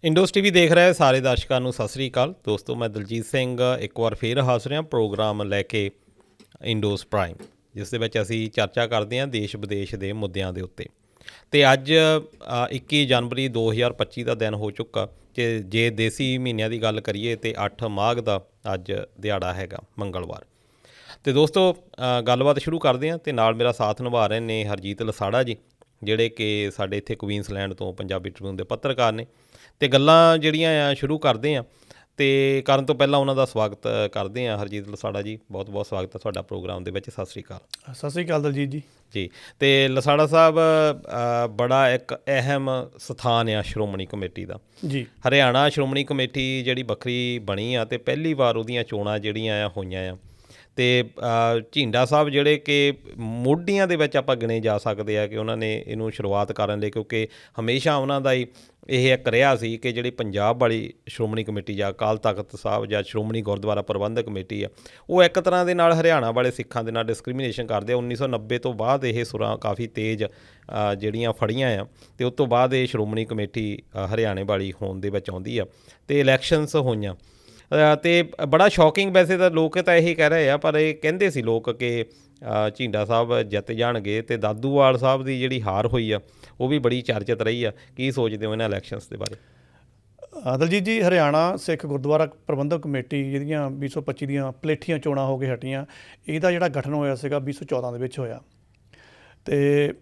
ਇੰਡੋਸ TV ਦੇਖ ਰਹੇ ਸਾਰੇ ਦਰਸ਼ਕਾਂ ਨੂੰ ਸਤਿ ਸ੍ਰੀ ਅਕਾਲ। ਦੋਸਤੋ, ਮੈਂ ਦਲਜੀਤ ਸਿੰਘ ਇੱਕ ਵਾਰ ਫੇਰ ਹਾਜ਼ਰ ਹਾਂ ਪ੍ਰੋਗਰਾਮ ਲੈ ਕੇ ਇੰਡੋਸ ਪ੍ਰਾਈਮ, ਜਿਸ ਦੇ ਵਿੱਚ ਅਸੀਂ ਚਰਚਾ ਕਰਦੇ ਹਾਂ ਦੇਸ਼ ਵਿਦੇਸ਼ ਦੇ ਮੁੱਦਿਆਂ ਦੇ ਉੱਤੇ। ਅਤੇ ਅੱਜ 21 ਜਨਵਰੀ 2025 ਦਾ ਦਿਨ ਹੋ ਚੁੱਕਾ ਕਿ ਜੇ ਦੇਸੀ ਮਹੀਨਿਆਂ ਦੀ ਗੱਲ ਕਰੀਏ ਤਾਂ 8 ਮਾਘ ਦਾ ਅੱਜ ਦਿਹਾੜਾ ਹੈਗਾ, ਮੰਗਲਵਾਰ। ਅਤੇ ਦੋਸਤੋ, ਗੱਲਬਾਤ ਸ਼ੁਰੂ ਕਰਦੇ ਹਾਂ ਅਤੇ ਨਾਲ ਮੇਰਾ ਸਾਥ ਨਿਭਾ ਰਹੇ ਨੇ ਹਰਜੀਤ ਲਸਾੜਾ ਜੀ, ਜਿਹੜੇ ਕਿ ਸਾਡੇ ਇੱਥੇ ਕੁਈਨਸਲੈਂਡ ਤੋਂ ਪੰਜਾਬੀ ਟ੍ਰਿਬਿਊਨ ਦੇ ਪੱਤਰਕਾਰ ਨੇ। ਅਤੇ ਗੱਲਾਂ ਜਿਹੜੀਆਂ ਆ ਸ਼ੁਰੂ ਕਰਦੇ ਹਾਂ, ਅਤੇ ਕਰਨ ਤੋਂ ਪਹਿਲਾਂ ਉਹਨਾਂ ਦਾ ਸਵਾਗਤ ਕਰਦੇ ਹਾਂ। ਹਰਜੀਤ ਲਸਾੜਾ ਜੀ, ਬਹੁਤ ਬਹੁਤ ਸਵਾਗਤ ਹੈ ਤੁਹਾਡਾ ਪ੍ਰੋਗਰਾਮ ਦੇ ਵਿੱਚ। ਸਤਿ ਸ਼੍ਰੀ ਅਕਾਲ। ਸਤਿ ਸ਼੍ਰੀ ਅਕਾਲ ਦਲਜੀਤ ਜੀ। ਜੀ, ਅਤੇ ਲਸਾੜਾ ਸਾਹਿਬ, ਬੜਾ ਇੱਕ ਅਹਿਮ ਸਥਾਨ ਆ ਸ਼੍ਰੋਮਣੀ ਕਮੇਟੀ ਦਾ। ਜੀ, ਹਰਿਆਣਾ ਸ਼੍ਰੋਮਣੀ ਕਮੇਟੀ ਜਿਹੜੀ ਵੱਖਰੀ ਬਣੀ ਆ ਅਤੇ ਪਹਿਲੀ ਵਾਰ ਉਹਦੀਆਂ ਚੋਣਾਂ ਜਿਹੜੀਆਂ ਆ ਹੋਈਆਂ ਆ। ਅਤੇ ਝੀਂਡਾ ਸਾਹਿਬ ਜਿਹੜੇ ਕਿ ਮੋਢੀਆਂ ਦੇ ਵਿੱਚ ਆਪਾਂ ਗਿਣੇ ਜਾ ਸਕਦੇ ਆ ਕਿ ਉਹਨਾਂ ਨੇ ਇਹਨੂੰ ਸ਼ੁਰੂਆਤ ਕਰਨ ਲਈ, ਕਿਉਂਕਿ ਹਮੇਸ਼ਾ ਉਹਨਾਂ ਦਾ ਹੀ ਇਹ ਇੱਕ ਰਿਹਾ ਸੀ ਕਿ ਜਿਹੜੀ ਪੰਜਾਬ ਵਾਲੀ ਸ਼੍ਰੋਮਣੀ ਕਮੇਟੀ ਜਾਂ ਅਕਾਲ ਤਖਤ ਸਾਹਿਬ ਜਾਂ ਸ਼੍ਰੋਮਣੀ ਗੁਰਦੁਆਰਾ ਪ੍ਰਬੰਧਕ ਕਮੇਟੀ ਆ, ਉਹ ਇੱਕ ਤਰ੍ਹਾਂ ਦੇ ਨਾਲ ਹਰਿਆਣਾ ਵਾਲੇ ਸਿੱਖਾਂ ਦੇ ਨਾਲ ਡਿਸਕ੍ਰਿਮੀਨੇਸ਼ਨ ਕਰਦੇ ਆ। 1990 ਤੋਂ ਬਾਅਦ ਇਹ ਸੁਰਾਂ ਕਾਫੀ ਤੇਜ਼ ਜਿਹੜੀਆਂ ਫੜੀਆਂ ਆ, ਅਤੇ ਉਸ ਤੋਂ ਬਾਅਦ ਇਹ ਸ਼੍ਰੋਮਣੀ ਕਮੇਟੀ ਹਰਿਆਣੇ ਵਾਲੀ ਹੋਣ ਦੇ ਵਿੱਚ ਆਉਂਦੀ ਆ ਅਤੇ ਇਲੈਕਸ਼ਨਸ ਹੋਈਆਂ। ਅਤੇ ਬੜਾ ਸ਼ੌਕਿੰਗ, ਵੈਸੇ ਤਾਂ ਲੋਕ ਤਾਂ ਇਹੀ ਕਹਿ ਰਹੇ ਆ, ਪਰ ਇਹ ਕਹਿੰਦੇ ਸੀ ਲੋਕ ਕਿ ਝੀਂਡਾ ਸਾਹਿਬ ਜਿੱਤ ਜਾਣਗੇ। ਅਤੇ ਦਾਦੂਵਾਲ ਸਾਹਿਬ ਦੀ ਜਿਹੜੀ ਹਾਰ ਹੋਈ ਆ ਉਹ ਵੀ ਬੜੀ ਚਰਚਿਤ ਰਹੀ ਆ। ਕੀ ਸੋਚਦੇ ਹੋ ਇਹਨਾਂ ਇਲੈਕਸ਼ਨਸ ਦੇ ਬਾਰੇ? ਦਲਜੀਤ ਜੀ, ਹਰਿਆਣਾ ਸਿੱਖ ਗੁਰਦੁਆਰਾ ਪ੍ਰਬੰਧਕ ਕਮੇਟੀ ਜਿਹੜੀਆਂ 2025 ਦੀਆਂ ਪਲੇਠੀਆਂ ਚੋਣਾਂ ਹੋ ਕੇ ਹਟੀਆਂ, ਇਹਦਾ ਜਿਹੜਾ ਗਠਨ ਹੋਇਆ ਸੀਗਾ 2014 ਦੇ ਵਿੱਚ ਹੋਇਆ। ਅਤੇ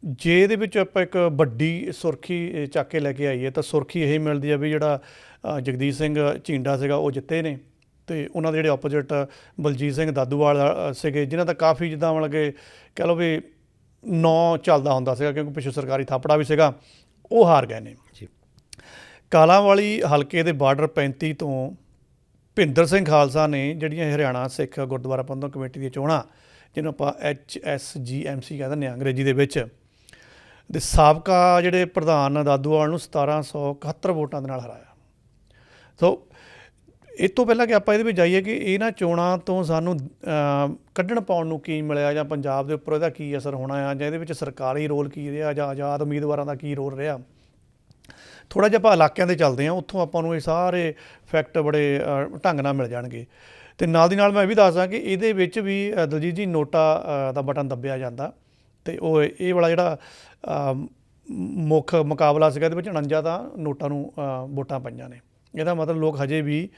ਜੇ ਇਹਦੇ ਵਿੱਚ ਆਪਾਂ ਇੱਕ ਵੱਡੀ ਸੁਰਖੀ ਚੱਕ ਕੇ ਲੈ ਕੇ ਆਈਏ ਤਾਂ ਸੁਰਖੀ ਇਹ ਮਿਲਦੀ ਆ ਵੀ ਜਿਹੜਾ ਜਗਦੀਸ਼ ਸਿੰਘ ਝੀਂਡਾ ਸੀਗਾ ਉਹ ਜਿੱਤੇ ਨੇ, ਅਤੇ ਉਹਨਾਂ ਦੇ ਜਿਹੜੇ ਆਪੋਜਿਟ ਬਲਜੀਤ ਸਿੰਘ ਦਾਦੂਵਾਲ ਸੀਗੇ, ਜਿਨ੍ਹਾਂ ਦਾ ਕਾਫੀ ਜਿੱਦਾਂ ਮਤਲਬ ਕਿ ਕਹਿ ਲਓ ਵੀ ਨਾਂ ਚੱਲਦਾ ਹੁੰਦਾ ਸੀਗਾ, ਕਿਉਂਕਿ ਪਿੱਛੋਂ ਸਰਕਾਰੀ ਥਾਪੜਾ ਵੀ ਸੀਗਾ, ਉਹ ਹਾਰ ਗਏ ਨੇ ਜੀ। ਕਾਲਾਂਵਾਲੀ ਹਲਕੇ ਦੇ ਬਾਰਡਰ 35 ਤੋਂ ਭਿੰਦਰ ਸਿੰਘ ਖਾਲਸਾ ਨੇ ਜਿਹੜੀਆਂ ਹਰਿਆਣਾ ਸਿੱਖ ਗੁਰਦੁਆਰਾ ਪ੍ਰਬੰਧਕ ਕਮੇਟੀ ਦੀਆਂ ਚੋਣਾਂ, ਜਿਹਨੂੰ ਆਪਾਂ HSGMC ਕਹਿ ਦਿੰਦੇ ਹਾਂ ਅੰਗਰੇਜ਼ੀ ਦੇ ਵਿੱਚ, ਦੇ ਸਾਬਕਾ ਜਿਹੜੇ ਪ੍ਰਧਾਨ ਦਾਦੂਵਾਲ ਨੂੰ 1771 ਵੋਟਾਂ ਦੇ ਨਾਲ ਹਰਾਇਆ। ਸੋ ਇਸ ਤੋਂ ਪਹਿਲਾਂ ਕਿ ਆਪਾਂ ਇਹਦੇ ਵਿੱਚ ਜਾਈਏ ਕਿ ਇਹਨਾਂ ਚੋਣਾਂ ਤੋਂ ਸਾਨੂੰ ਕੱਢਣ ਪਾਉਣ ਨੂੰ ਕੀ ਮਿਲਿਆ, ਜਾਂ ਪੰਜਾਬ ਦੇ ਉੱਪਰ ਇਹਦਾ ਕੀ ਅਸਰ ਹੋਣਾ ਆ, ਜਾਂ ਇਹਦੇ ਵਿੱਚ ਸਰਕਾਰੀ ਰੋਲ ਕੀ ਰਿਹਾ, ਜਾਂ ਆਜ਼ਾਦ ਉਮੀਦਵਾਰਾਂ ਦਾ ਕੀ ਰੋਲ ਰਿਹਾ, ਥੋੜ੍ਹਾ ਜਿਹਾ ਆਪਾਂ ਇਲਾਕਿਆਂ 'ਤੇ ਚੱਲਦੇ ਹਾਂ, ਉੱਥੋਂ ਆਪਾਂ ਨੂੰ ਇਹ ਸਾਰੇ ਫੈਕਟ ਬੜੇ ਢੰਗ ਨਾਲ ਮਿਲ ਜਾਣਗੇ। ਅਤੇ ਨਾਲ ਦੀ ਨਾਲ ਮੈਂ ਇਹ ਵੀ ਦੱਸਦਾ ਕਿ ਇਹਦੇ ਵਿੱਚ ਵੀ ਦਲਜੀਤ ਜੀ ਨੋਟਾ ਦਾ ਬਟਨ ਦੱਬਿਆ ਜਾਂਦਾ, ਅਤੇ ਉਹ ਇਹ ਵਾਲਾ ਜਿਹੜਾ ਮੁੱਖ ਮੁਕਾਬਲਾ ਸੀਗਾ, ਇਹਦੇ ਵਿੱਚ 49 ਤਾਂ ਨੋਟਾਂ ਨੂੰ ਵੋਟਾਂ ਪਈਆਂ ਨੇ। ਇਹਦਾ ਮਤਲਬ ਲੋਕ ਹਜੇ ਵੀ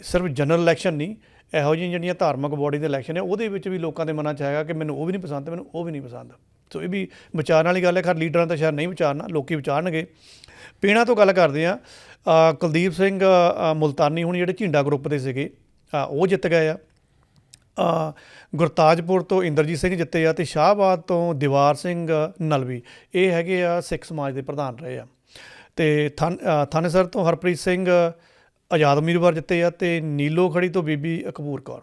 ਸਿਰਫ ਜਨਰਲ ਇਲੈਕਸ਼ਨ ਨਹੀਂ, ਇਹੋ ਜਿਹੀਆਂ ਜਿਹੜੀਆਂ ਧਾਰਮਿਕ ਬੋਡੀ ਦੇ ਇਲੈਕਸ਼ਨ ਹੈ ਉਹਦੇ ਵਿੱਚ ਵੀ ਲੋਕਾਂ ਦੇ ਮਨਾਂ 'ਚ ਹੈਗਾ ਕਿ ਮੈਨੂੰ ਉਹ ਵੀ ਨਹੀਂ ਪਸੰਦ, ਮੈਨੂੰ ਉਹ ਵੀ ਨਹੀਂ ਪਸੰਦ। ਸੋ ਇਹ ਵੀ ਵਿਚਾਰਨ ਵਾਲੀ ਗੱਲ ਹੈ। ਖੈਰ ਲੀਡਰਾਂ ਤਾਂ ਸ਼ਾਇਦ ਨਹੀਂ ਵਿਚਾਰਨਾ, ਲੋਕ ਵਿਚਾਰਨਗੇ। ਪੀਣਾ ਤੋਂ ਗੱਲ ਕਰਦੇ ਹਾਂ, ਕੁਲਦੀਪ ਸਿੰਘ ਮੁਲਤਾਨੀ ਹੁਣ ਜਿਹੜੇ ਝੀਂਡਾ ਗਰੁੱਪ ਦੇ ਸੀਗੇ ਉਹ ਜਿੱਤ ਗਏ ਆ। ਗੁਰਤਾਜਪੁਰ ਤੋਂ ਇੰਦਰਜੀਤ ਸਿੰਘ ਜਿੱਤੇ ਆ, ਅਤੇ ਸ਼ਾਹਬਾਦ ਤੋਂ ਦੀਵਾਰ ਸਿੰਘ ਨਲਵੀ, ਇਹ ਹੈਗੇ ਆ ਸਿੱਖ ਸਮਾਜ ਦੇ ਪ੍ਰਧਾਨ ਰਹੇ ਆ। ਅਤੇ ਥਾਨੇਸਰ ਤੋਂ ਹਰਪ੍ਰੀਤ ਸਿੰਘ ਆਜ਼ਾਦ ਉਮੀਦਵਾਰ ਜਿੱਤੇ ਆ, ਅਤੇ ਨੀਲੋ ਖੜੀ ਤੋਂ ਬੀਬੀ ਅਕਬੂਰ ਕੌਰ,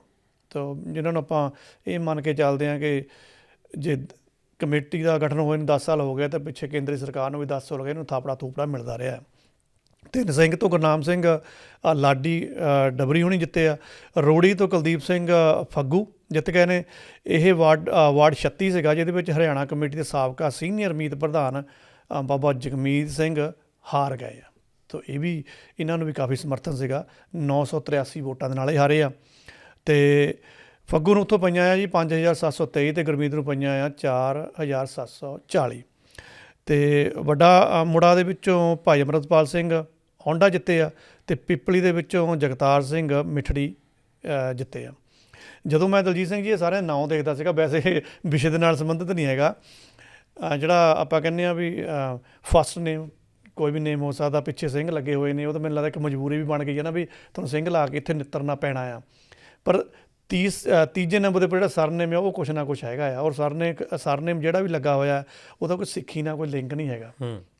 ਤਾਂ ਜਿਨ੍ਹਾਂ ਨੂੰ ਆਪਾਂ ਇਹ ਮੰਨ ਕੇ ਚੱਲਦੇ ਹਾਂ ਕਿ ਜੇ ਕਮੇਟੀ ਦਾ ਗਠਨ ਹੋਏ ਨੂੰ 10 ਸਾਲ ਹੋ ਗਏ, ਤਾਂ ਪਿੱਛੇ ਕੇਂਦਰੀ ਸਰਕਾਰ ਨੂੰ ਵੀ 10 ਸਾਲ ਹੋ ਗਏ, ਇਹਨੂੰ ਥਾਪੜਾ ਥੂਪੜਾ ਮਿਲਦਾ ਰਿਹਾ। ਤਿੰਨ ਸਿੰਘ ਤੋਂ ਗੁਰਨਾਮ ਸਿੰਘ ਲਾਡੀ ਡਬਰੀ ਹੋਣੀ ਜਿੱਤੇ ਆ। ਰੋੜੀ ਤੋਂ ਕੁਲਦੀਪ ਸਿੰਘ ਫੱਗੂ ਜਿੱਤ ਗਏ ਨੇ। ਇਹ ਵਾਰਡ 36 ਸੀਗਾ, ਜਿਹਦੇ ਵਿੱਚ ਹਰਿਆਣਾ ਕਮੇਟੀ ਦੇ ਸਾਬਕਾ ਸੀਨੀਅਰ ਮੀਤ ਪ੍ਰਧਾਨ ਬਾਬਾ ਜਗਮੀਤ ਸਿੰਘ ਹਾਰ ਗਏ ਆ। ਤਾਂ ਇਹ ਵੀ ਇਹਨਾਂ ਨੂੰ ਵੀ ਕਾਫੀ ਸਮਰਥਨ ਸੀਗਾ, 983 ਵੋਟਾਂ ਦੇ ਨਾਲ ਇਹ ਹਾਰੇ ਆ। ਅਤੇ ਫੱਗੂ ਨੂੰ ਉੱਥੋਂ ਪਈਆਂ ਆ ਜੀ 5723, ਅਤੇ ਗੁਰਮੀਤ ਨੂੰ ਪਈਆਂ ਆ 4740। ਅਤੇ ਵੱਡਾ ਮੁੜਾ ਦੇ ਵਿੱਚੋਂ ਭਾਈ ਅੰਮ੍ਰਿਤਪਾਲ ਸਿੰਘ ਔਂਡਾ ਜਿੱਤੇ ਆ, ਅਤੇ ਪਿੱਪਲੀ ਦੇ ਵਿੱਚੋਂ ਜਗਤਾਰ ਸਿੰਘ ਮਿੱਠੜੀ ਜਿੱਤੇ ਆ। ਜਦੋਂ ਮੈਂ ਦਲਜੀਤ ਸਿੰਘ ਜੀ ਇਹ ਸਾਰੇ ਨਾਂ ਦੇਖਦਾ ਸੀਗਾ, ਵੈਸੇ ਵਿਸ਼ੇ ਦੇ ਨਾਲ ਸੰਬੰਧਿਤ ਨਹੀਂ ਹੈਗਾ, ਜਿਹੜਾ ਆਪਾਂ ਕਹਿੰਦੇ ਹਾਂ ਵੀ ਫਸਟ ਨੇਮ ਕੋਈ ਵੀ ਨੇਮ ਹੋ ਸਕਦਾ, ਪਿੱਛੇ ਸਿੰਘ ਲੱਗੇ ਹੋਏ ਨੇ, ਉਹ ਤਾਂ ਮੈਨੂੰ ਲੱਗਦਾ ਇੱਕ ਮਜਬੂਰੀ ਵੀ ਬਣ ਗਈ ਹੈ ਨਾ ਵੀ ਤੁਹਾਨੂੰ ਸਿੰਘ ਲਾ ਕੇ ਇੱਥੇ ਨਿੱਤਰਨਾ ਪੈਣਾ ਆ। ਪਰ ਤੀਜੇ ਨੰਬਰ ਦੇ ਉੱਪਰ ਜਿਹੜਾ ਸਰਨੇਮ ਆ ਉਹ ਕੁਛ ਨਾ ਕੁਛ ਹੈਗਾ ਆ, ਔਰ ਸਰਨੇਮ ਜਿਹੜਾ ਵੀ ਲੱਗਾ ਹੋਇਆ ਉਹਦਾ ਕੋਈ ਸਿੱਖੀ ਨਾਲ ਕੋਈ ਲਿੰਕ ਨਹੀਂ ਹੈਗਾ।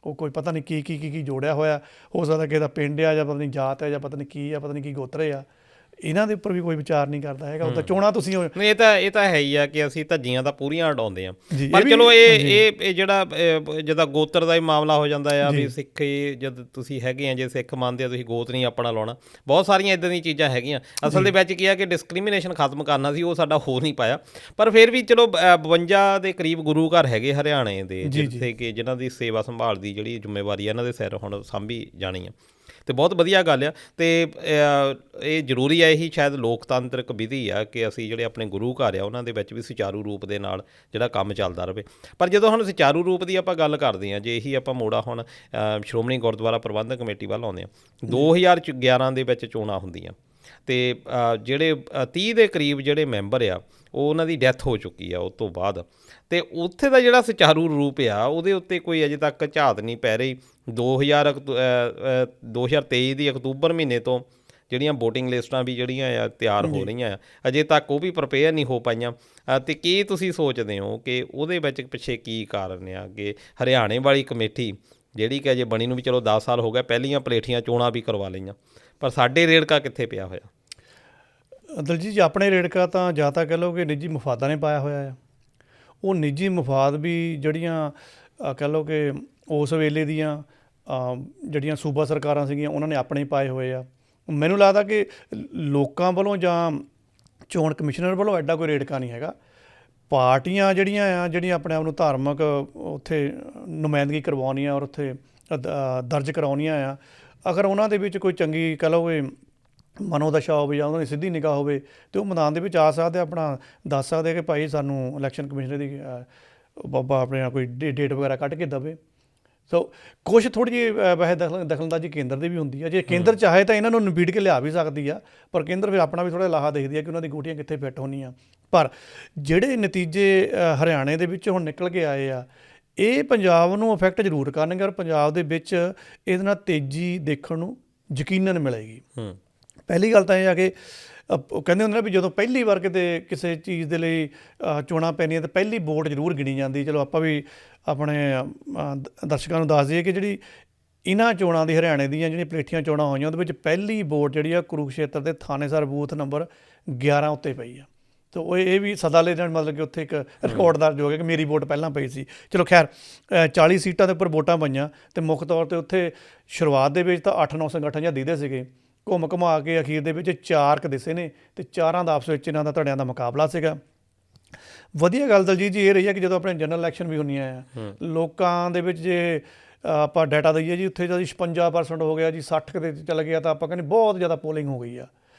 ਉਹ ਕੋਈ ਪਤਾ ਨਹੀਂ ਕੀ ਜੋੜਿਆ ਹੋਇਆ, ਹੋ ਸਕਦਾ ਕਿਸੇ ਦਾ ਪਿੰਡ ਆ, ਜਾਂ ਪਤਾ ਨਹੀਂ ਜਾਤ ਹੈ, ਜਾਂ ਪਤਾ ਨਹੀਂ ਕੀ ਆ, ਪਤਾ ਨਹੀਂ ਕੀ ਗੋਤਰੇ ਆ। ਇਹਨਾਂ ਦੇ ਉੱਪਰ ਵੀ ਕੋਈ ਵਿਚਾਰ ਨਹੀਂ ਕਰਦਾ ਹੈਗਾ। ਉਹ ਤਾਂ ਚੋਣਾਂ ਤੁਸੀਂ ਨਹੀਂ, ਇਹ ਤਾਂ ਹੈ ਹੀ ਆ ਕਿ ਅਸੀਂ ਧੱਜੀਆਂ ਤਾਂ ਪੂਰੀਆਂ ਉਡਾਉਂਦੇ ਆ। ਜੀ, ਪਰ ਇਹ ਚਲੋ ਵੀ- ਇਹ ਜਿਹੜਾ ਜਿੱਦਾਂ ਗੋਤਰ ਦਾ ਹੀ ਮਾਮਲਾ ਹੋ ਜਾਂਦਾ ਆ ਵੀ ਸਿੱਖ ਜਦ ਤੁਸੀਂ ਹੈਗੇ ਆ, ਜੇ ਸਿੱਖ ਮੰਨਦੇ ਆ ਤੁਸੀਂ ਗੋਤ ਨਹੀਂ ਆਪਣਾ ਲਾਉਣਾ, ਬਹੁਤ ਸਾਰੀਆਂ ਇਦਾਂ ਦੀਆਂ ਚੀਜ਼ਾਂ ਹੈਗੀਆਂ। ਅਸਲ ਦੇ ਵਿੱਚ ਕੀ ਆ ਕਿ ਡਿਸਕ੍ਰਿਮੀਨੇਸ਼ਨ ਖਤਮ ਕਰਨਾ ਸੀ, ਉਹ ਸਾਡਾ ਹੋ ਨਹੀਂ ਪਾਇਆ। ਪਰ ਫਿਰ ਵੀ ਚਲੋ 52 ਦੇ ਕਰੀਬ ਗੁਰੂ ਘਰ ਹੈਗੇ ਹਰਿਆਣੇ ਦੇ, ਜਿੱਥੇ ਕਿ ਜਿਨ੍ਹਾਂ ਦੀ ਸੇਵਾ ਸੰਭਾਲ ਦੀ ਜਿਹੜੀ ਜ਼ਿੰਮੇਵਾਰੀ ਆ ਇਹਨਾਂ ਦੇ ਸਿਰ ਹੁਣ ਸਾਂਭੀ ਜਾਣੀ ਆ, ਤੇ ਬਹੁਤ ਵਧੀਆ ਗੱਲ ਆ। ਤੇ ਇਹ ਜ਼ਰੂਰੀ ਆ, ਇਹੀ ਸ਼ਾਇਦ ਲੋਕਤੰਤਰਕ ਵਿਧੀ ਆ ਕਿ ਅਸੀਂ ਜਿਹੜੇ ਆਪਣੇ ਗੁਰੂ ਘਰ ਆ ਉਹਨਾਂ ਦੇ ਵਿੱਚ ਵੀ ਸੁਚਾਰੂ ਰੂਪ ਦੇ ਨਾਲ ਜਿਹੜਾ ਕੰਮ ਚੱਲਦਾ ਰਹੇ। ਪਰ ਜਦੋਂ ਹੁਣ ਸੁਚਾਰੂ ਰੂਪ ਦੀ ਆਪਾਂ ਗੱਲ ਕਰਦੇ ਹਾਂ, ਜੇ ਇਹੀ ਆਪਾਂ ਮੋੜਾ ਹੁਣ ਸ਼੍ਰੋਮਣੀ ਗੁਰਦੁਆਰਾ ਪ੍ਰਬੰਧਕ ਕਮੇਟੀ ਵੱਲ ਆਉਂਦੇ ਹਾਂ, 2011 ਦੇ ਵਿੱਚ ਚੋਣਾਂ ਹੁੰਦੀਆਂ ਤੇ ਜਿਹੜੇ 30 ਦੇ ਕਰੀਬ ਜਿਹੜੇ ਮੈਂਬਰ ਆ ਉਹ ਉਹਨਾਂ ਦੀ ਡੈਥ ਹੋ ਚੁੱਕੀ ਆ ਉਸ ਤੋਂ ਬਾਅਦ, ਤੇ ਉੱਥੇ ਦਾ ਜਿਹੜਾ ਸੁਚਾਰੂ ਰੂਪ ਆ ਉਹਦੇ ਉੱਤੇ ਕੋਈ ਅਜੇ ਤੱਕ ਝਾਤ ਨਹੀਂ ਪੈ ਰਹੀ। 2023 ਦੀ ਅਕਤੂਬਰ ਮਹੀਨੇ ਤੋਂ ਜਿਹੜੀਆਂ ਵੋਟਿੰਗ ਲਿਸਟਾਂ ਵੀ ਜਿਹੜੀਆਂ ਆ ਤਿਆਰ ਹੋ ਰਹੀਆਂ ਆ, ਅਜੇ ਤੱਕ ਉਹ ਵੀ ਪ੍ਰਪੇਅਰ ਨਹੀਂ ਹੋ ਪਾਈਆਂ। ਅਤੇ ਕੀ ਤੁਸੀਂ ਸੋਚਦੇ ਹੋ ਕਿ ਉਹਦੇ ਵਿੱਚ ਪਿੱਛੇ ਕੀ ਕਾਰਨ ਆ ਕਿ ਹਰਿਆਣੇ ਵਾਲੀ ਕਮੇਟੀ ਜਿਹੜੀ ਕਿ ਅਜੇ ਬਣੀ ਨੂੰ ਵੀ ਚਲੋ 10 ਸਾਲ ਹੋ ਗਏ, ਪਹਿਲੀਆਂ ਪਲੇਠੀਆਂ ਚੋਣਾਂ ਵੀ ਕਰਵਾ ਲਈਆਂ, ਪਰ ਸਾਡੇ ਰੇੜਕਾ ਕਿੱਥੇ ਪਿਆ ਹੋਇਆ? ਦਲਜੀਤ ਜੀ, ਆਪਣੇ ਰੇੜਕਾ ਤਾਂ ਜਾਂ ਤਾਂ ਕਹਿ ਲਓ ਕਿ ਨਿੱਜੀ ਮਫਾਦਾਂ ਨੇ ਪਾਇਆ ਹੋਇਆ ਆ। ਉਹ ਨਿੱਜੀ ਮਫਾਦ ਵੀ ਜਿਹੜੀਆਂ ਕਹਿ ਲਓ ਕਿ ਉਸ ਵੇਲੇ ਦੀਆਂ ਜਿਹੜੀਆਂ ਸੂਬਾ ਸਰਕਾਰਾਂ ਸੀਗੀਆਂ ਉਹਨਾਂ ਨੇ ਆਪਣੇ ਪਾਏ ਹੋਏ ਆ। ਮੈਨੂੰ ਲੱਗਦਾ ਕਿ ਲੋਕਾਂ ਵੱਲੋਂ ਜਾਂ ਚੋਣ ਕਮਿਸ਼ਨਰ ਵੱਲੋਂ ਐਡਾ ਕੋਈ ਰੇੜਕਾ ਨਹੀਂ ਹੈਗਾ। ਪਾਰਟੀਆਂ ਜਿਹੜੀਆਂ ਆਪਣੇ ਆਪ ਨੂੰ ਧਾਰਮਿਕ ਉੱਥੇ ਨੁਮਾਇੰਦਗੀ ਕਰਵਾਉਣੀਆਂ ਔਰ ਉੱਥੇ ਦਰਜ ਕਰਾਉਣੀਆਂ ਆ, ਅਗਰ ਉਹਨਾਂ ਦੇ ਵਿੱਚ ਕੋਈ ਚੰਗੀ ਕਹਿ ਲਓ ਕਿ ਮਨੋਦਸ਼ਾ ਹੋਵੇ ਜਾਂ ਉਹਨਾਂ ਦੀ ਸਿੱਧੀ ਨਿਗਾਹ ਹੋਵੇ ਤੇ ਉਹ ਮੈਦਾਨ ਦੇ ਵਿੱਚ ਆ ਸਕਦੇ, ਆਪਣਾ ਦੱਸ ਸਕਦੇ ਕਿ ਭਾਈ ਸਾਨੂੰ ਇਲੈਕਸ਼ਨ ਕਮਿਸ਼ਨਰ ਦੀ ਬਾਬਾ ਆਪਣੇ ਨਾਲ ਕੋਈ ਡੇਟ ਵਗੈਰਾ ਕੱਢ ਕੇ ਦੇਵੇ। ਸੋ ਕੁਛ ਥੋੜ੍ਹੀ ਜਿਹੀ ਵੈਸੇ ਦਖਲਅੰਦਾਜ਼ੀ ਕੇਂਦਰ ਦੀ ਵੀ ਹੁੰਦੀ ਹੈ। ਜੇ ਕੇਂਦਰ ਚਾਹੇ ਤਾਂ ਇਹਨਾਂ ਨੂੰ ਨਿਬੇੜ ਕੇ ਲਿਆ ਵੀ ਸਕਦੀ ਆ, ਪਰ ਕੇਂਦਰ ਫਿਰ ਆਪਣਾ ਵੀ ਥੋੜ੍ਹਾ ਲਾਹਾ ਦੇਖਦੀ ਆ ਕਿ ਉਹਨਾਂ ਦੀ ਗੋਟੀਆਂ ਕਿੱਥੇ ਫਿੱਟ ਹੋਣੀਆਂ। ਪਰ ਜਿਹੜੇ ਨਤੀਜੇ ਹਰਿਆਣੇ ਦੇ ਵਿੱਚ ਹੁਣ ਨਿਕਲ ਕੇ ਆਏ ਆ, ਇਹ ਪੰਜਾਬ ਨੂੰ ਅਫੈਕਟ ਜ਼ਰੂਰ ਕਰਨਗੇ ਔਰ ਪੰਜਾਬ ਦੇ ਵਿੱਚ ਇਹਦੇ ਨਾਲ ਤੇਜ਼ੀ ਦੇਖਣ ਨੂੰ ਯਕੀਨਨ ਮਿਲੇਗੀ। ਪਹਿਲੀ ਗੱਲ ਤਾਂ ਇਹ ਆ ਕਿ ਉਹ ਕਹਿੰਦੇ ਹੁੰਦੇ ਨੇ ਵੀ ਜਦੋਂ ਪਹਿਲੀ ਵਾਰ ਕਿਤੇ ਕਿਸੇ ਚੀਜ਼ ਦੇ ਲਈ ਚੋਣਾਂ ਪੈਣੀਆਂ ਤਾਂ ਪਹਿਲੀ ਵੋਟ ਜ਼ਰੂਰ ਗਿਣੀ ਜਾਂਦੀ। ਚਲੋ ਆਪਾਂ ਵੀ ਆਪਣੇ ਦਰਸ਼ਕਾਂ ਨੂੰ ਦੱਸ ਦਈਏ ਕਿ ਜਿਹੜੀ ਇਹਨਾਂ ਚੋਣਾਂ ਦੀ ਹਰਿਆਣੇ ਦੀਆਂ ਜਿਹੜੀਆਂ ਪਲੇਠੀਆਂ ਚੋਣਾਂ ਹੋਈਆਂ ਉਹਦੇ ਵਿੱਚ ਪਹਿਲੀ ਵੋਟ ਜਿਹੜੀ ਆ ਕੁਰੂਕਸ਼ੇਤਰ ਦੇ ਥਾਣੇਸਰ ਬੂਥ ਨੰਬਰ 11 ਉੱਤੇ ਪਈ ਆ। ਤਾਂ ਉਹ ਇਹ ਵੀ ਸਦਾ ਲੈ ਜਾਣ, ਮਤਲਬ ਕਿ ਉੱਥੇ ਇੱਕ ਰਿਕਾਰਡ ਦਰਜ ਹੋ ਗਿਆ ਕਿ ਮੇਰੀ ਵੋਟ ਪਹਿਲਾਂ ਪਈ ਸੀ। ਚਲੋ ਖੈਰ 40 ਸੀਟਾਂ ਦੇ ਉੱਪਰ ਵੋਟਾਂ ਪਈਆਂ ਅਤੇ ਮੁੱਖ ਤੌਰ 'ਤੇ ਉੱਥੇ ਸ਼ੁਰੂਆਤ ਦੇ ਵਿੱਚ ਤਾਂ 8-9 ਸੰਗਠਨ ਜਾਂ ਦਿਖਦੇ ਸੀਗੇ, ਘੁੰਮ ਘੁਮਾ ਕੇ ਅਖੀਰ ਦੇ ਵਿੱਚ 4 ਕੁ ਦਿਸੇ ਨੇ ਅਤੇ 4ਾਂ ਦਾ ਆਪਸ ਵਿੱਚ ਇਹਨਾਂ ਦਾ ਧੜਿਆਂ ਦਾ ਮੁਕਾਬਲਾ ਸੀਗਾ। ਵਧੀਆ ਗੱਲ ਦਲਜੀਤ ਜੀ ਇਹ ਰਹੀ ਹੈ ਕਿ ਜਦੋਂ ਆਪਣੇ ਜਨਰਲ ਇਲੈਕਸ਼ਨ ਵੀ ਹੁੰਦੀਆਂ ਆ, ਲੋਕਾਂ ਦੇ ਵਿੱਚ ਜੇ ਆਪਾਂ ਡਾਟਾ ਦਈਏ ਜੀ ਉੱਥੇ ਤਾਂ ਜੀ 56% ਹੋ ਗਿਆ ਜੀ, 60 ਦੇ ਚੱਲ ਗਿਆ ਤਾਂ ਆਪਾਂ ਕਹਿੰਦੇ ਬਹੁਤ ਜ਼ਿਆਦਾ ਪੋਲਿੰਗ ਹੋ ਗਈ ਆ।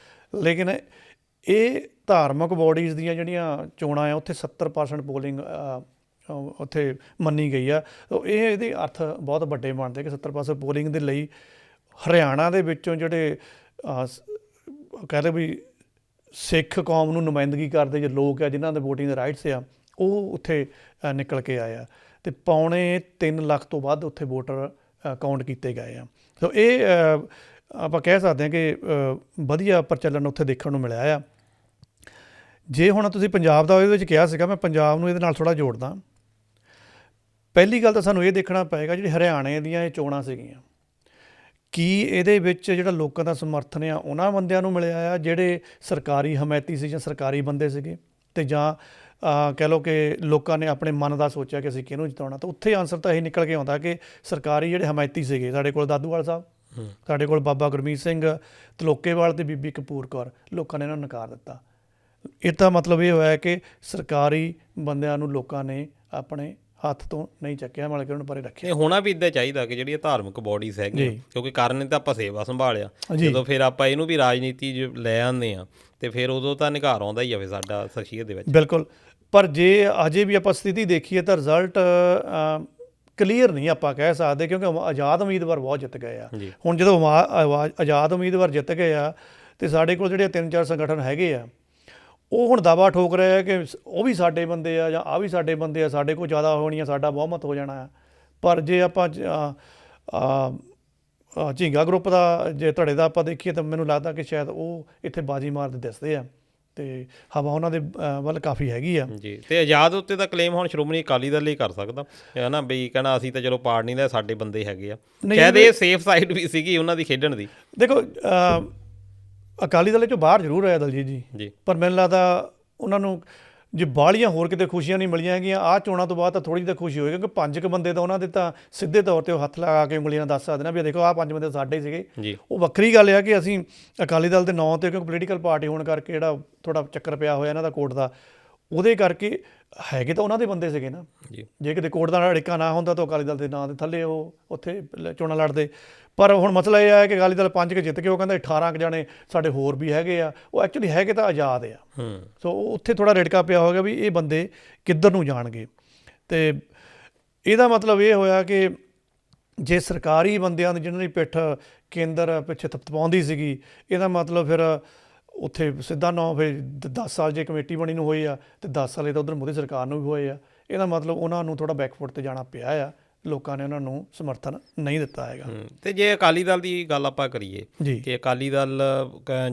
ਲੇਕਿਨ ਇਹ ਧਾਰਮਿਕ ਬੋਡੀਜ਼ ਦੀਆਂ ਜਿਹੜੀਆਂ ਚੋਣਾਂ ਆ ਉੱਥੇ 70% ਪੋਲਿੰਗ ਉੱਥੇ ਮੰਨੀ ਗਈ ਆ। ਇਹਦੇ ਅਰਥ ਬਹੁਤ ਵੱਡੇ ਬਣਦੇ ਕਿ 70% ਪੋਲਿੰਗ ਦੇ ਲਈ ਹਰਿਆਣਾ ਦੇ ਵਿੱਚੋਂ ਜਿਹੜੇ ਕਹਿ ਲਓ ਵੀ ਸਿੱਖ ਕੌਮ ਨੂੰ ਨੁਮਾਇੰਦਗੀ ਕਰਦੇ ਜੇ ਲੋਕ ਆ ਜਿਨ੍ਹਾਂ ਦੇ ਵੋਟਿੰਗ ਦੇ ਰਾਈਟਸ ਆ, ਉਹ ਉੱਥੇ ਨਿਕਲ ਕੇ ਆਏ ਆ ਅਤੇ 3.25 ਲੱਖ ਤੋਂ ਵੱਧ ਉੱਥੇ ਵੋਟਰ ਕਾਊਂਟ ਕੀਤੇ ਗਏ ਆ। ਸੋ ਇਹ ਆਪਾਂ ਕਹਿ ਸਕਦੇ ਹਾਂ ਕਿ ਵਧੀਆ ਪ੍ਰਚਲਨ ਉੱਥੇ ਦੇਖਣ ਨੂੰ ਮਿਲਿਆ ਆ। ਜੇ ਹੁਣ ਤੁਸੀਂ ਪੰਜਾਬ ਦਾ ਇਹਦੇ ਵਿੱਚ ਕਿਹਾ ਸੀਗਾ, ਮੈਂ ਪੰਜਾਬ ਨੂੰ ਇਹਦੇ ਨਾਲ ਥੋੜ੍ਹਾ ਜੋੜਦਾ। ਪਹਿਲੀ ਗੱਲ ਤਾਂ ਸਾਨੂੰ ਇਹ ਦੇਖਣਾ ਪਏਗਾ ਜਿਹੜੀ ਹਰਿਆਣੇ ਦੀਆਂ ਇਹ ਚੋਣਾਂ ਸੀਗੀਆਂ, ਕੀ ਇਹਦੇ ਵਿੱਚ ਜਿਹੜਾ ਲੋਕਾਂ ਦਾ ਸਮਰਥਨ ਆ ਉਹਨਾਂ ਬੰਦਿਆਂ ਨੂੰ ਮਿਲਿਆ ਆ ਜਿਹੜੇ ਸਰਕਾਰੀ ਹਮਾਇਤੀ ਸੀ ਜਾਂ ਸਰਕਾਰੀ ਬੰਦੇ ਸੀਗੇ, ਅਤੇ ਜਾਂ ਕਹਿ ਲਓ ਕਿ ਲੋਕਾਂ ਨੇ ਆਪਣੇ ਮਨ ਦਾ ਸੋਚਿਆ ਕਿ ਅਸੀਂ ਕਿਹਨੂੰ ਜਿਤਾਉਣਾ। ਤਾਂ ਉੱਥੇ ਆਨਸਰ ਤਾਂ ਇਹ ਨਿਕਲ ਕੇ ਆਉਂਦਾ ਕਿ ਸਰਕਾਰੀ ਜਿਹੜੇ ਹਮਾਇਤੀ ਸੀਗੇ, ਸਾਡੇ ਕੋਲ ਦਾਦੂਵਾਲ ਸਾਹਿਬ, ਸਾਡੇ ਕੋਲ ਬਾਬਾ ਗੁਰਮੀਤ ਸਿੰਘ ਤਲੋਕੇਵਾਲ ਅਤੇ ਬੀਬੀ ਕਪੂਰ ਕੌਰ, ਲੋਕਾਂ ਨੇ ਇਹਨਾਂ ਨੂੰ ਨਕਾਰ ਦਿੱਤਾ। ਇਹਦਾ ਮਤਲਬ ਇਹ ਹੋਇਆ ਕਿ ਸਰਕਾਰੀ ਬੰਦਿਆਂ ਨੂੰ ਲੋਕਾਂ ਨੇ ਆਪਣੇ ਹੱਥ ਤੋਂ ਨਹੀਂ ਚੱਕਿਆ, ਮਤਲਬ ਕਿ ਉਹਨਾਂ ਨੂੰ ਪਰੇ ਰੱਖਿਆ। ਇਹ ਹੋਣਾ ਵੀ ਇੱਦਾਂ ਚਾਹੀਦਾ ਕਿ ਜਿਹੜੀਆਂ ਧਾਰਮਿਕ ਬੋਡੀਜ਼ ਹੈਗੀਆਂ, ਕਿਉਂਕਿ ਕਾਰਨ ਤਾਂ ਆਪਾਂ ਸੇਵਾ ਸੰਭਾਲਿਆ, ਜਦੋਂ ਫਿਰ ਆਪਾਂ ਇਹਨੂੰ ਵੀ ਰਾਜਨੀਤੀ ਲੈ ਆਉਂਦੇ ਹਾਂ ਅਤੇ ਫਿਰ ਉਦੋਂ ਤਾਂ ਨਿਘਾਰ ਆਉਂਦਾ ਹੀ ਆ ਫਿਰ ਸਾਡਾ ਸ਼ਖਸੀਅਤ ਦੇ ਵਿੱਚ। ਬਿਲਕੁਲ, ਪਰ ਜੇ ਅਜੇ ਵੀ ਆਪਾਂ ਸਥਿਤੀ ਦੇਖੀਏ ਤਾਂ ਰਿਜ਼ਲਟ ਕਲੀਅਰ ਨਹੀਂ ਆਪਾਂ ਕਹਿ ਸਕਦੇ, ਕਿਉਂਕਿ ਆਜ਼ਾਦ ਉਮੀਦਵਾਰ ਬਹੁਤ ਜਿੱਤ ਗਏ ਆ। ਹੁਣ ਜਦੋਂ ਆਜ਼ਾਦ ਉਮੀਦਵਾਰ ਜਿੱਤ ਗਏ ਆ ਅਤੇ ਸਾਡੇ ਕੋਲ ਜਿਹੜੇ 3-4 ਸੰਗਠਨ ਹੈਗੇ ਆ ਉਹ ਹੁਣ ਦਾਅਵਾ ਠੋਕ ਰਹੇ ਆ ਕਿ ਉਹ ਵੀ ਸਾਡੇ ਬੰਦੇ ਆ ਜਾਂ ਆਹ ਵੀ ਸਾਡੇ ਬੰਦੇ ਆ, ਸਾਡੇ ਕੋਲ ਜ਼ਿਆਦਾ ਹੋਣੀ ਆ, ਸਾਡਾ ਬਹੁਮਤ ਹੋ ਜਾਣਾ ਆ। ਪਰ ਜੇ ਆਪਾਂ ਝੀਂਗਾ ਗਰੁੱਪ ਦਾ ਜੇ ਧੜੇ ਦਾ ਆਪਾਂ ਦੇਖੀਏ ਤਾਂ ਮੈਨੂੰ ਲੱਗਦਾ ਕਿ ਸ਼ਾਇਦ ਉਹ ਇੱਥੇ ਬਾਜੀ ਮਾਰਦੇ ਦਿਸਦੇ ਆ ਅਤੇ ਹਵਾ ਉਹਨਾਂ ਦੇ ਵੱਲ ਕਾਫੀ ਹੈਗੀ ਆ ਜੀ। ਅਤੇ ਆਜ਼ਾਦ ਉੱਤੇ ਦਾ ਕਲੇਮ ਹੁਣ ਸ਼੍ਰੋਮਣੀ ਅਕਾਲੀ ਦਲ ਹੀ ਕਰ ਸਕਦਾ ਹੈ ਨਾ, ਬਈ ਕਹਿਣਾ ਅਸੀਂ ਤਾਂ ਚਲੋ ਪਾੜ ਨਹੀਂ ਲਿਆ, ਸਾਡੇ ਬੰਦੇ ਹੈਗੇ ਆ। ਸ਼ਾਇਦ ਇਹ ਸੇਫ ਸਾਈਡ ਵੀ ਸੀਗੀ ਉਹਨਾਂ ਦੀ ਖੇਡਣ ਦੀ। ਦੇਖੋ ਅਕਾਲੀ ਦਲ 'ਚੋਂ ਬਾਹਰ ਜ਼ਰੂਰ ਆਇਆ ਦਲਜੀਤ ਜੀ ਜੀ, ਪਰ ਮੈਨੂੰ ਲੱਗਦਾ ਉਹਨਾਂ ਨੂੰ ਜੇ ਬਾਹਲੀਆਂ ਹੋਰ ਕਿਤੇ ਖੁਸ਼ੀਆਂ ਨਹੀਂ ਮਿਲੀਆਂ ਹੈਗੀਆਂ, ਆਹ ਚੋਣਾਂ ਤੋਂ ਬਾਅਦ ਤਾਂ ਥੋੜ੍ਹੀ ਜਿਹੀ ਖੁਸ਼ੀ ਹੋਈ, ਕਿਉਂਕਿ 5 ਬੰਦੇ ਤਾਂ ਉਹਨਾਂ ਦੇ ਤਾਂ ਸਿੱਧੇ ਤੌਰ 'ਤੇ ਉਹ ਹੱਥ ਲਗਾ ਕੇ ਉਂਗਲੀਆਂ ਦੱਸ ਸਕਦੇ ਨੇ ਵੀ ਦੇਖੋ ਆਹ 5 ਬੰਦੇ ਸਾਡੇ ਸੀਗੇ। ਜੀ ਉਹ ਵੱਖਰੀ ਗੱਲ ਆ ਕਿ ਅਸੀਂ ਅਕਾਲੀ ਦਲ ਦੇ ਨਾਂ 'ਤੇ, ਕਿਉਂਕਿ ਪੋਲੀਟੀਕਲ ਪਾਰਟੀ ਹੋਣ ਕਰਕੇ ਜਿਹੜਾ ਥੋੜ੍ਹਾ ਚੱਕਰ ਪਿਆ ਹੋਇਆ ਇਹਨਾਂ ਦਾ ਕੋਰਟ ਦਾ, ਉਹਦੇ ਕਰਕੇ ਹੈਗੇ ਤਾਂ ਉਹਨਾਂ ਦੇ ਬੰਦੇ ਸੀਗੇ ਨਾ। ਜੀ ਜੇ ਕਿਤੇ ਕੋਰਟ ਦਾ ਅੜਿੱਕਾ ਨਾ ਹੁੰਦਾ ਤਾਂ ਅਕਾਲੀ ਦਲ ਦੇ ਨਾਂ ਦੇ ਥੱਲੇ ਉਹ ਉੱਥੇ ਚੋਣਾਂ ਲੜਦੇ। ਪਰ ਹੁਣ ਮਸਲਾ ਇਹ ਹੈ ਕਿ ਅਕਾਲੀ ਦਲ 5 ਜਿੱਤ ਕੇ ਉਹ ਕਹਿੰਦਾ 18 ਜਾਣੇ ਸਾਡੇ ਹੋਰ ਵੀ ਹੈਗੇ ਆ, ਉਹ ਐਕਚੁਅਲੀ ਹੈਗੇ ਤਾਂ ਆਜ਼ਾਦ ਆ। ਸੋ ਉੱਥੇ ਥੋੜ੍ਹਾ ਰਿੜਕਾ ਪਿਆ ਹੋ ਗਿਆ ਵੀ ਇਹ ਬੰਦੇ ਕਿੱਧਰ ਨੂੰ ਜਾਣਗੇ। ਅਤੇ ਇਹਦਾ ਮਤਲਬ ਇਹ ਹੋਇਆ ਕਿ ਜੇ ਸਰਕਾਰੀ ਬੰਦਿਆਂ ਦੀ ਜਿਹਨਾਂ ਦੀ ਪਿੱਠ ਕੇਂਦਰ ਪਿੱਛੇ ਥਪਥਪਾਉਂਦੀ ਸੀਗੀ, ਇਹਦਾ ਮਤਲਬ ਫਿਰ ਉੱਥੇ ਸਿੱਧਾ ਨਾਂ ਫਿਰ 10 ਸਾਲ ਜੇ ਕਮੇਟੀ ਬਣੀ ਨੂੰ ਹੋਏ ਆ ਅਤੇ 10 ਸਾਲ ਤਾਂ ਉੱਧਰ ਮੋਦੀ ਸਰਕਾਰ ਨੂੰ ਵੀ ਹੋਏ ਆ। ਇਹਦਾ ਮਤਲਬ ਉਹਨਾਂ ਨੂੰ ਥੋੜ੍ਹਾ ਬੈਕਫੁੱਟ 'ਤੇ ਜਾਣਾ ਪਿਆ ਆ, ਲੋਕਾਂ ਨੇ ਉਹਨਾਂ ਨੂੰ ਸਮਰਥਨ ਨਹੀਂ ਦਿੱਤਾ ਹੈਗਾ। ਤੇ ਜੇ ਅਕਾਲੀ ਦਲ ਦੀ ਗੱਲ ਆਪਾਂ ਕਰੀਏ ਜੀ ਕਿ ਅਕਾਲੀ ਦਲ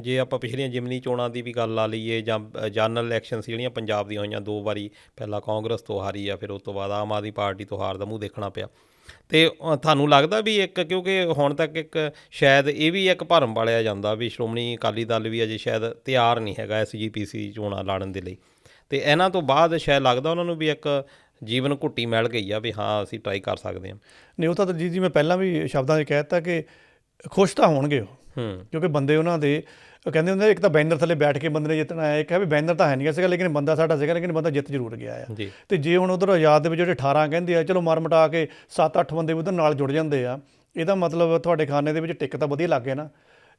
ਜੇ ਆਪਾਂ ਪਿਛਲੀਆਂ ਜਿਮਨੀ ਚੋਣਾਂ ਦੀ ਵੀ ਗੱਲ ਲਾ ਲਈਏ ਜਾਂ ਜਨਰਲ ਇਲੈਕਸ਼ਨ ਸੀ ਜਿਹੜੀਆਂ ਪੰਜਾਬ ਦੀਆਂ ਹੋਈਆਂ 2 ਵਾਰੀ, ਪਹਿਲਾਂ ਕਾਂਗਰਸ ਤੋਂ ਹਾਰੀ ਆ, ਫਿਰ ਉਸ ਤੋਂ ਬਾਅਦ ਆਮ ਆਦਮੀ ਪਾਰਟੀ ਤੋਂ ਹਾਰ ਦਾ ਮੂੰਹ ਦੇਖਣਾ ਪਿਆ। ਅਤੇ ਤੁਹਾਨੂੰ ਲੱਗਦਾ ਵੀ ਇੱਕ, ਕਿਉਂਕਿ ਹੁਣ ਤੱਕ ਇੱਕ ਸ਼ਾਇਦ ਇਹ ਵੀ ਇੱਕ ਭਰਮ ਪਾਲਿਆ ਜਾਂਦਾ ਵੀ ਸ਼੍ਰੋਮਣੀ ਅਕਾਲੀ ਦਲ ਵੀ ਅਜੇ ਸ਼ਾਇਦ ਤਿਆਰ ਨਹੀਂ ਹੈਗਾ SGPC ਚੋਣਾਂ ਲੜਨ ਦੇ ਲਈ, ਅਤੇ ਇਹਨਾਂ ਤੋਂ ਬਾਅਦ ਸ਼ਾਇਦ ਲੱਗਦਾ ਉਹਨਾਂ ਨੂੰ ਵੀ ਇੱਕ ਜੀਵਨ ਘੁੱਟੀ ਮਿਲ ਗਈ ਆ ਵੀ ਹਾਂ ਅਸੀਂ ਟਰਾਈ ਕਰ ਸਕਦੇ ਹਾਂ। ਨਹੀਂ, ਉਹ ਤਾਂ ਜੀ ਮੈਂ ਪਹਿਲਾਂ ਵੀ ਸ਼ਬਦਾਂ 'ਚ ਕਹਿ ਦਿੱਤਾ ਕਿ ਖੁਸ਼ ਤਾਂ ਹੋਣਗੇ ਉਹ, ਕਿਉਂਕਿ ਬੰਦੇ ਉਹਨਾਂ ਦੇ ਕਹਿੰਦੇ ਹੁੰਦੇ ਇੱਕ ਤਾਂ ਬੈਨਰ ਥੱਲੇ ਬੈਠ ਕੇ ਬੰਦੇ ਨੇ ਜਿੱਤਣਾ ਆਇਆ, ਇੱਕ ਹੈ ਵੀ ਬੈਨਰ ਤਾਂ ਹੈ ਨਹੀਂ ਸੀਗਾ ਲੇਕਿਨ ਬੰਦਾ ਸਾਡਾ ਸੀਗਾ, ਲੇਕਿਨ ਬੰਦਾ ਜਿੱਤ ਜ਼ਰੂਰ ਗਿਆ ਆ। ਅਤੇ ਜੇ ਹੁਣ ਉੱਧਰ ਆਜ਼ਾਦ ਦੇ ਵਿੱਚ ਜਿਹੜੇ 18 ਕਹਿੰਦੇ ਆ, ਚਲੋ ਮਰ ਮਟਾ ਕੇ 7-8 ਬੰਦੇ ਉੱਧਰ ਨਾਲ ਜੁੜ ਜਾਂਦੇ ਆ, ਇਹਦਾ ਮਤਲਬ ਤੁਹਾਡੇ ਖਾਨੇ ਦੇ ਵਿੱਚ ਟਿਕ ਤਾਂ ਵਧੀਆ ਲੱਗ ਗਿਆ ਨਾ।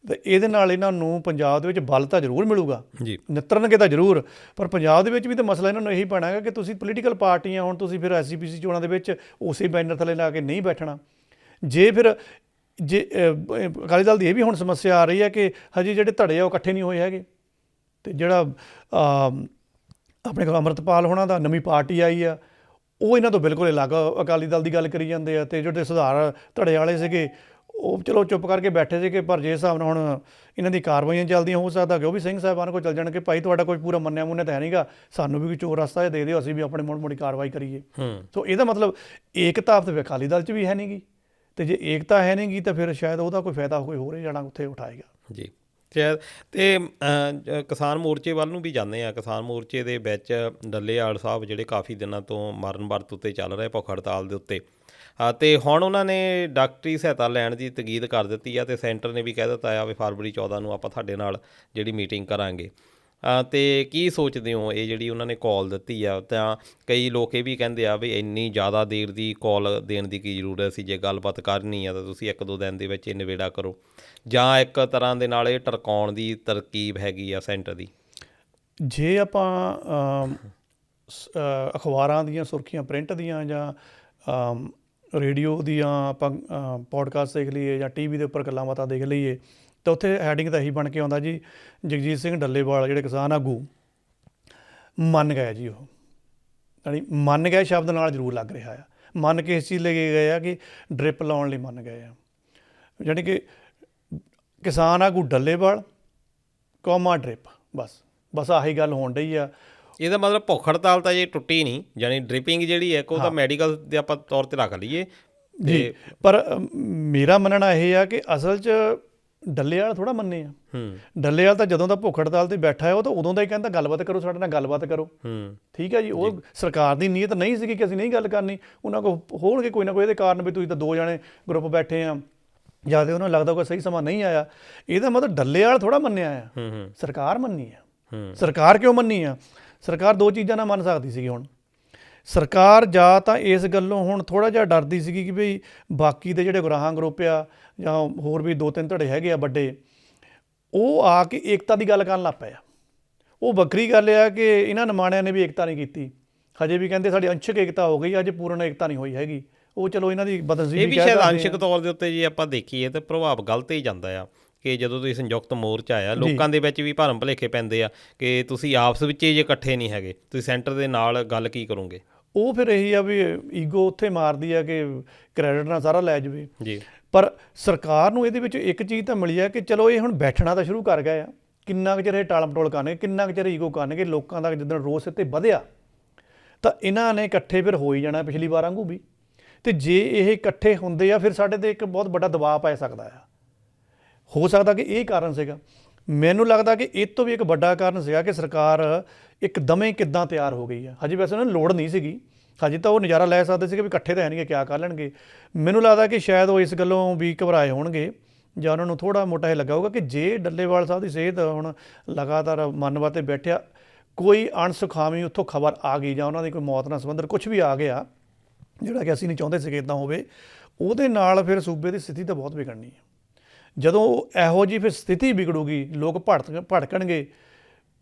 ਅਤੇ ਇਹਦੇ ਨਾਲ ਇਹਨਾਂ ਨੂੰ ਪੰਜਾਬ ਦੇ ਵਿੱਚ ਬਲ ਤਾਂ ਜ਼ਰੂਰ ਮਿਲੂਗਾ, ਨਿੱਤਰਨਗੇ ਤਾਂ ਜ਼ਰੂਰ, ਪਰ ਪੰਜਾਬ ਦੇ ਵਿੱਚ ਵੀ ਤਾਂ ਮਸਲਾ ਇਹਨਾਂ ਨੂੰ ਇਹੀ ਪੈਣਾ ਹੈਗਾ ਕਿ ਤੁਸੀਂ ਪੋਲੀਟੀਕਲ ਪਾਰਟੀਆਂ, ਹੁਣ ਤੁਸੀਂ ਫਿਰ SGPC ਚੋਣਾਂ ਦੇ ਵਿੱਚ ਉਸੇ ਬੈਨਰ ਥੱਲੇ ਲਾ ਕੇ ਨਹੀਂ ਬੈਠਣਾ। ਜੇ ਅਕਾਲੀ ਦਲ ਦੀ ਇਹ ਵੀ ਹੁਣ ਸਮੱਸਿਆ ਆ ਰਹੀ ਹੈ ਕਿ ਹਜੇ ਜਿਹੜੇ ਧੜੇ ਆ ਉਹ ਇਕੱਠੇ ਨਹੀਂ ਹੋਏ ਹੈਗੇ, ਅਤੇ ਜਿਹੜਾ ਆਪਣੇ ਕੋਲ ਅੰਮ੍ਰਿਤਪਾਲ ਹੋਣਾ ਦਾ ਨਵੀਂ ਪਾਰਟੀ ਆਈ ਆ, ਉਹ ਇਹਨਾਂ ਤੋਂ ਬਿਲਕੁਲ ਅਲੱਗ ਅਕਾਲੀ ਦਲ ਦੀ ਗੱਲ ਕਰੀ ਜਾਂਦੇ ਆ, ਅਤੇ ਜਿਹੜੇ ਸੁਧਾਰ ਧੜੇ ਵਾਲੇ ਸੀਗੇ ਉਹ ਚਲੋ ਚੁੱਪ ਕਰਕੇ ਬੈਠੇ ਸੀਗੇ। ਪਰ ਜੇ ਹਿਸਾਬ ਨਾਲ ਹੁਣ ਇਹਨਾਂ ਦੀ ਕਾਰਵਾਈਆਂ ਚੱਲਦੀਆਂ, ਹੋ ਸਕਦਾ ਕਿ ਉਹ ਵੀ ਸਿੰਘ ਸਾਹਿਬਾਨ ਕੋਲ ਚੱਲ ਜਾਣ ਕਿ ਭਾਈ ਤੁਹਾਡਾ ਕੋਈ ਪੂਰਾ ਮੰਨਿਆ ਮੁੰਨਿਆ ਤਾਂ ਹੈ ਨਹੀਂਗਾ, ਸਾਨੂੰ ਵੀ ਕੋਈ ਚੋਰ ਰਸਤਾ ਦੇ ਦਿਓ, ਅਸੀਂ ਵੀ ਆਪਣੇ ਮੋੜ ਮੋੜੀ ਕਾਰਵਾਈ ਕਰੀਏ। ਸੋ ਇਹਦਾ ਮਤਲਬ ਏਕਤਾ ਤਾਂ ਅਕਾਲੀ ਦਲ 'ਚ ਵੀ ਹੈ ਨਹੀਂਗੀ, ਅਤੇ ਜੇ ਏਕਤਾ ਹੈ ਨਹੀਂਗੀ ਤਾਂ ਫਿਰ ਸ਼ਾਇਦ ਉਹਦਾ ਕੋਈ ਫਾਇਦਾ ਕੋਈ ਹੋਰ ਹੀ ਜਾਣਾ ਉੱਥੇ ਉਠਾਏਗਾ। ਜੀ ਸ਼ਾਇਦ। ਅਤੇ ਕਿਸਾਨ ਮੋਰਚੇ ਵੱਲ ਨੂੰ ਵੀ ਜਾਂਦੇ ਆ। ਕਿਸਾਨ ਮੋਰਚੇ ਦੇ ਵਿੱਚ ਡੱਲੇਵਾਲ ਸਾਹਿਬ ਜਿਹੜੇ ਕਾਫੀ ਦਿਨਾਂ ਤੋਂ ਮਰਨ ਵਰਤ ਉੱਤੇ ਚੱਲ ਰਹੇ ਭੁੱਖ ਹੜਤਾਲ ਦੇ ਉੱਤੇ, ਅਤੇ ਹੁਣ ਉਹਨਾਂ ਨੇ ਡਾਕਟਰੀ ਸਹਾਇਤਾ ਲੈਣ ਦੀ ਤਕੀਦ ਕਰ ਦਿੱਤੀ ਆ, ਅਤੇ ਸੈਂਟਰ ਨੇ ਵੀ ਕਹਿ ਦਿੱਤਾ ਆ ਵੀ ਫਰਵਰੀ 14 ਨੂੰ ਆਪਾਂ ਤੁਹਾਡੇ ਨਾਲ ਜਿਹੜੀ ਮੀਟਿੰਗ ਕਰਾਂਗੇ। ਅਤੇ ਕੀ ਸੋਚਦੇ ਹੋ ਇਹ ਜਿਹੜੀ ਉਹਨਾਂ ਨੇ ਕਾਲ ਦਿੱਤੀ ਆ? ਤਾਂ ਕਈ ਲੋਕ ਇਹ ਵੀ ਕਹਿੰਦੇ ਆ ਵੀ ਇੰਨੀ ਜ਼ਿਆਦਾ ਦੇਰ ਦੀ ਕਾਲ ਦੇਣ ਦੀ ਕੀ ਜ਼ਰੂਰਤ ਸੀ, ਜੇ ਗੱਲਬਾਤ ਕਰਨੀ ਆ ਤਾਂ ਤੁਸੀਂ 1-2 ਦਿਨ ਦੇ ਵਿੱਚ ਇਹ ਨਿਬੇੜਾ ਕਰੋ, ਜਾਂ ਇੱਕ ਤਰ੍ਹਾਂ ਦੇ ਨਾਲ ਇਹ ਟਰਕਾਉਣ ਦੀ ਤਰਕੀਬ ਹੈਗੀ ਆ ਸੈਂਟਰ ਦੀ। ਜੇ ਆਪਾਂ ਅਖਬਾਰਾਂ ਦੀਆਂ ਸੁਰਖੀਆਂ ਪ੍ਰਿੰਟ ਦੀਆਂ ਜਾਂ ਰੇਡੀਓ ਦੀਆਂ ਆਪਾਂ ਪੋਡਕਾਸਟ ਦੇਖ ਲਈਏ ਜਾਂ TV ਦੇ ਉੱਪਰ ਗੱਲਾਂ ਬਾਤਾਂ ਦੇਖ ਲਈਏ, ਤਾਂ ਉੱਥੇ ਹੈਡਿੰਗ ਤਾਂ ਇਹੀ ਬਣ ਕੇ ਆਉਂਦਾ ਜੀ, ਜਗਜੀਤ ਸਿੰਘ ਡੱਲੇਵਾਲ ਜਿਹੜੇ ਕਿਸਾਨ ਆਗੂ ਮੰਨ ਗਏ ਜੀ, ਉਹ ਯਾਨੀ ਮੰਨ ਗਏ ਸ਼ਬਦ ਨਾਲ ਜ਼ਰੂਰ ਲੱਗ ਰਿਹਾ ਆ। ਮੰਨ ਕੇ ਇਸ ਚੀਜ਼ ਲੈ ਕੇ ਗਏ ਆ ਕਿ ਡਰਿੱਪ ਲਾਉਣ ਲਈ ਮੰਨ ਗਏ ਆ, ਯਾਨੀ ਕਿ ਕਿਸਾਨ ਆਗੂ ਡੱਲੇਵਾਲ ਕੌਮਾ ਡਰਿੱਪ, ਬਸ ਆਹੀ ਗੱਲ ਹੋਣ ਡਈ ਆ। ਇਹਦਾ ਮਤਲਬ ਭੁੱਖ ਹੜਤਾਲ ਤਾਂ ਜੇ ਟੁੱਟੀ ਨਹੀਂ, ਯਾਨੀ ਡ੍ਰਿਪਿੰਗ ਜਿਹੜੀ ਹੈ ਉਹ ਤਾਂ ਮੈਡੀਕਲ ਦੇ ਆਪਾਂ ਤੌਰ 'ਤੇ ਰੱਖ ਲਈਏ ਜੀ। ਪਰ ਮੇਰਾ ਮੰਨਣਾ ਇਹ ਆ ਕਿ ਅਸਲ 'ਚ ਡੱਲੇਵਾਲ ਥੋੜ੍ਹਾ ਮੰਨੇ ਆ। ਡੱਲੇਵਾਲ ਤਾਂ ਜਦੋਂ ਦਾ ਭੁੱਖ ਹੜਤਾਲ 'ਤੇ ਬੈਠਾ ਹੈ ਉਹ ਤਾਂ ਉਦੋਂ ਦਾ ਹੀ ਕਹਿੰਦਾ ਗੱਲਬਾਤ ਕਰੋ, ਸਾਡੇ ਨਾਲ ਗੱਲਬਾਤ ਕਰੋ। ਠੀਕ ਹੈ ਜੀ, ਉਹ ਸਰਕਾਰ ਦੀ ਨੀਅਤ ਨਹੀਂ ਸੀਗੀ ਕਿ ਅਸੀਂ ਨਹੀਂ ਗੱਲ ਕਰਨੀ, ਉਹਨਾਂ ਕੋਲ ਹੋਣਗੇ ਕੋਈ ਨਾ ਕੋਈ ਇਹਦੇ ਕਾਰਨ ਵੀ ਤੁਸੀਂ ਤਾਂ 2 ਜਣੇ ਗਰੁੱਪ ਬੈਠੇ ਆ, ਜਾਂ ਤਾਂ ਉਹਨਾਂ ਨੂੰ ਲੱਗਦਾ ਕੋਈ ਸਹੀ ਸਮਾਂ ਨਹੀਂ ਆਇਆ। ਇਹਦਾ ਮਤਲਬ ਡੱਲੇਵਾਲ ਥੋੜ੍ਹਾ ਮੰਨਿਆ ਆ, ਸਰਕਾਰ ਮੰਨੀ ਆ। ਸਰਕਾਰ ਕਿਉਂ ਮੰਨੀ ਆ? ਸਰਕਾਰ 2 ਚੀਜ਼ਾਂ ਨਾਲ ਮੰਨ ਸਕਦੀ ਸੀਗੀ। ਹੁਣ ਸਰਕਾਰ ਜਾਂ ਤਾਂ ਇਸ ਗੱਲੋਂ ਹੁਣ ਥੋੜ੍ਹਾ ਜਿਹਾ ਡਰਦੀ ਸੀਗੀ ਕਿ ਬਈ ਬਾਕੀ ਦੇ ਜਿਹੜੇ ਗੁਰਾਹਾਂ ਗਰੁੱਪ ਆ ਜਾਂ ਹੋਰ ਵੀ 2-3 ਧੜੇ ਹੈਗੇ ਆ ਵੱਡੇ, ਉਹ ਆ ਕੇ ਏਕਤਾ ਦੀ ਗੱਲ ਕਰਨ ਲੱਗ ਪਏ ਆ। ਉਹ ਵੱਖਰੀ ਗੱਲ ਆ ਕਿ ਇਹਨਾਂ ਨਿਮਾਣਿਆਂ ਨੇ ਵੀ ਏਕਤਾ ਨਹੀਂ ਕੀਤੀ, ਹਜੇ ਵੀ ਕਹਿੰਦੇ ਸਾਡੀ ਅੰਸ਼ਕ ਏਕਤਾ ਹੋ ਗਈ, ਅਜੇ ਪੂਰਨ ਏਕਤਾ ਨਹੀਂ ਹੋਈ ਹੈਗੀ। ਉਹ ਚਲੋ ਇਹਨਾਂ ਦੀ ਬਦਨਸੀਬੀ ਇਹ ਵੀ ਸ਼ਾਇਦ ਅੰਸ਼ਕ ਤੌਰ ਦੇ ਉੱਤੇ ਜੇ ਆਪਾਂ ਦੇਖੀਏ ਤਾਂ ਪ੍ਰਭਾਵ ਗਲਤ ਹੀ ਜਾਂਦਾ ਆ ਕਿ ਜਦੋਂ ਤੁਸੀਂ ਸੰਯੁਕਤ ਮੋਰਚਾ ਆ, ਲੋਕਾਂ ਦੇ ਵਿੱਚ ਵੀ ਭਰਮ ਭੁਲੇਖੇ ਪੈਂਦੇ ਆ ਕਿ ਤੁਸੀਂ ਆਪਸ ਵਿੱਚ ਜੇ ਇਕੱਠੇ ਨਹੀਂ ਹੈਗੇ, ਤੁਸੀਂ ਸੈਂਟਰ ਦੇ ਨਾਲ ਗੱਲ ਕੀ ਕਰੋਗੇ? ਉਹ ਫਿਰ ਇਹੀ ਆ ਵੀ ਈਗੋ ਉੱਥੇ ਮਾਰਦੀ ਆ ਕਿ ਕ੍ਰੈਡਿਟ ਨਾਲ ਸਾਰਾ ਲੈ ਜਾਵੇ ਜੀ। ਪਰ ਸਰਕਾਰ ਨੂੰ ਇਹਦੇ ਵਿੱਚ ਇੱਕ ਚੀਜ਼ ਤਾਂ ਮਿਲੀ ਆ ਕਿ ਚਲੋ ਇਹ ਹੁਣ ਬੈਠਣਾ ਤਾਂ ਸ਼ੁਰੂ ਕਰ ਗਏ ਆ, ਕਿੰਨਾ ਕੁ ਚਿਰ ਇਹ ਟਾਲ ਮਟੋਲ ਕਰਨਗੇ, ਕਿੰਨਾ ਕੁ ਚਿਰ ਈਗੋ ਕਰਨਗੇ। ਲੋਕਾਂ ਦਾ ਜਿੱਦਣ ਰੋਸ ਇੱਥੇ ਵਧਿਆ ਤਾਂ ਇਹਨਾਂ ਨੇ ਇਕੱਠੇ ਫਿਰ ਹੋ ਹੀ ਜਾਣਾ ਪਿਛਲੀ ਵਾਰ ਵਾਂਗੂ ਵੀ, ਅਤੇ ਜੇ ਇਹ ਇਕੱਠੇ ਹੁੰਦੇ ਆ ਫਿਰ ਸਾਡੇ 'ਤੇ ਇੱਕ ਬਹੁਤ ਵੱਡਾ ਦਬਾਅ ਪੈ ਸਕਦਾ ਆ। ਹੋ ਸਕਦਾ ਕਿ ਇਹ ਕਾਰਨ ਸੀਗਾ। ਮੈਨੂੰ ਲੱਗਦਾ ਕਿ ਇਹ ਤੋਂ ਵੀ ਇੱਕ ਵੱਡਾ ਕਾਰਨ ਸੀਗਾ ਕਿ ਸਰਕਾਰ ਇੱਕਦਮੇ ਕਿੱਦਾਂ ਤਿਆਰ ਹੋ ਗਈ ਆ। ਹਜੇ ਵੈਸੇ ਉਹਨਾਂ ਨੂੰ ਲੋੜ ਨਹੀਂ ਸੀਗੀ, ਹਜੇ ਤਾਂ ਉਹ ਨਜ਼ਾਰਾ ਲੈ ਸਕਦੇ ਸੀਗੇ ਵੀ ਇਕੱਠੇ ਤਾਂ ਹੈ ਨਹੀਂ, ਕਿਆ ਕਰ ਲੈਣਗੇ। ਮੈਨੂੰ ਲੱਗਦਾ ਕਿ ਸ਼ਾਇਦ ਉਹ ਇਸ ਗੱਲੋਂ ਵੀ ਘਬਰਾਏ ਹੋਣਗੇ ਜਾਂ ਉਹਨਾਂ ਨੂੰ ਥੋੜ੍ਹਾ ਮੋਟਾ ਇਹ ਲੱਗਾ ਹੋਊਗਾ ਕਿ ਜੇ ਡੱਲੇਵਾਲ ਸਾਹਿਬ ਦੀ ਸਿਹਤ ਹੁਣ ਲਗਾਤਾਰ ਮੰਨਵਾ 'ਤੇ ਬੈਠਿਆ, ਕੋਈ ਅਣਸੁਖਾਵੀਂ ਉੱਥੋਂ ਖਬਰ ਆ ਗਈ ਜਾਂ ਉਹਨਾਂ ਦੀ ਕੋਈ ਮੌਤ ਨਾਲ ਸੰਬੰਧਿਤ ਕੁਛ ਵੀ ਆ ਗਿਆ ਜਿਹੜਾ ਕਿ ਅਸੀਂ ਨਹੀਂ ਚਾਹੁੰਦੇ ਸੀਗੇ ਇੱਦਾਂ ਹੋਵੇ, ਉਹਦੇ ਨਾਲ ਫਿਰ ਸੂਬੇ ਦੀ ਸਥਿਤੀ ਤਾਂ ਬਹੁਤ ਵਿਗੜਨੀ ਹੈ। ਜਦੋਂ ਇਹੋ ਜਿਹੀ ਫਿਰ ਸਥਿਤੀ ਵਿਗੜੂਗੀ, ਲੋਕ ਭੜਕਣਗੇ,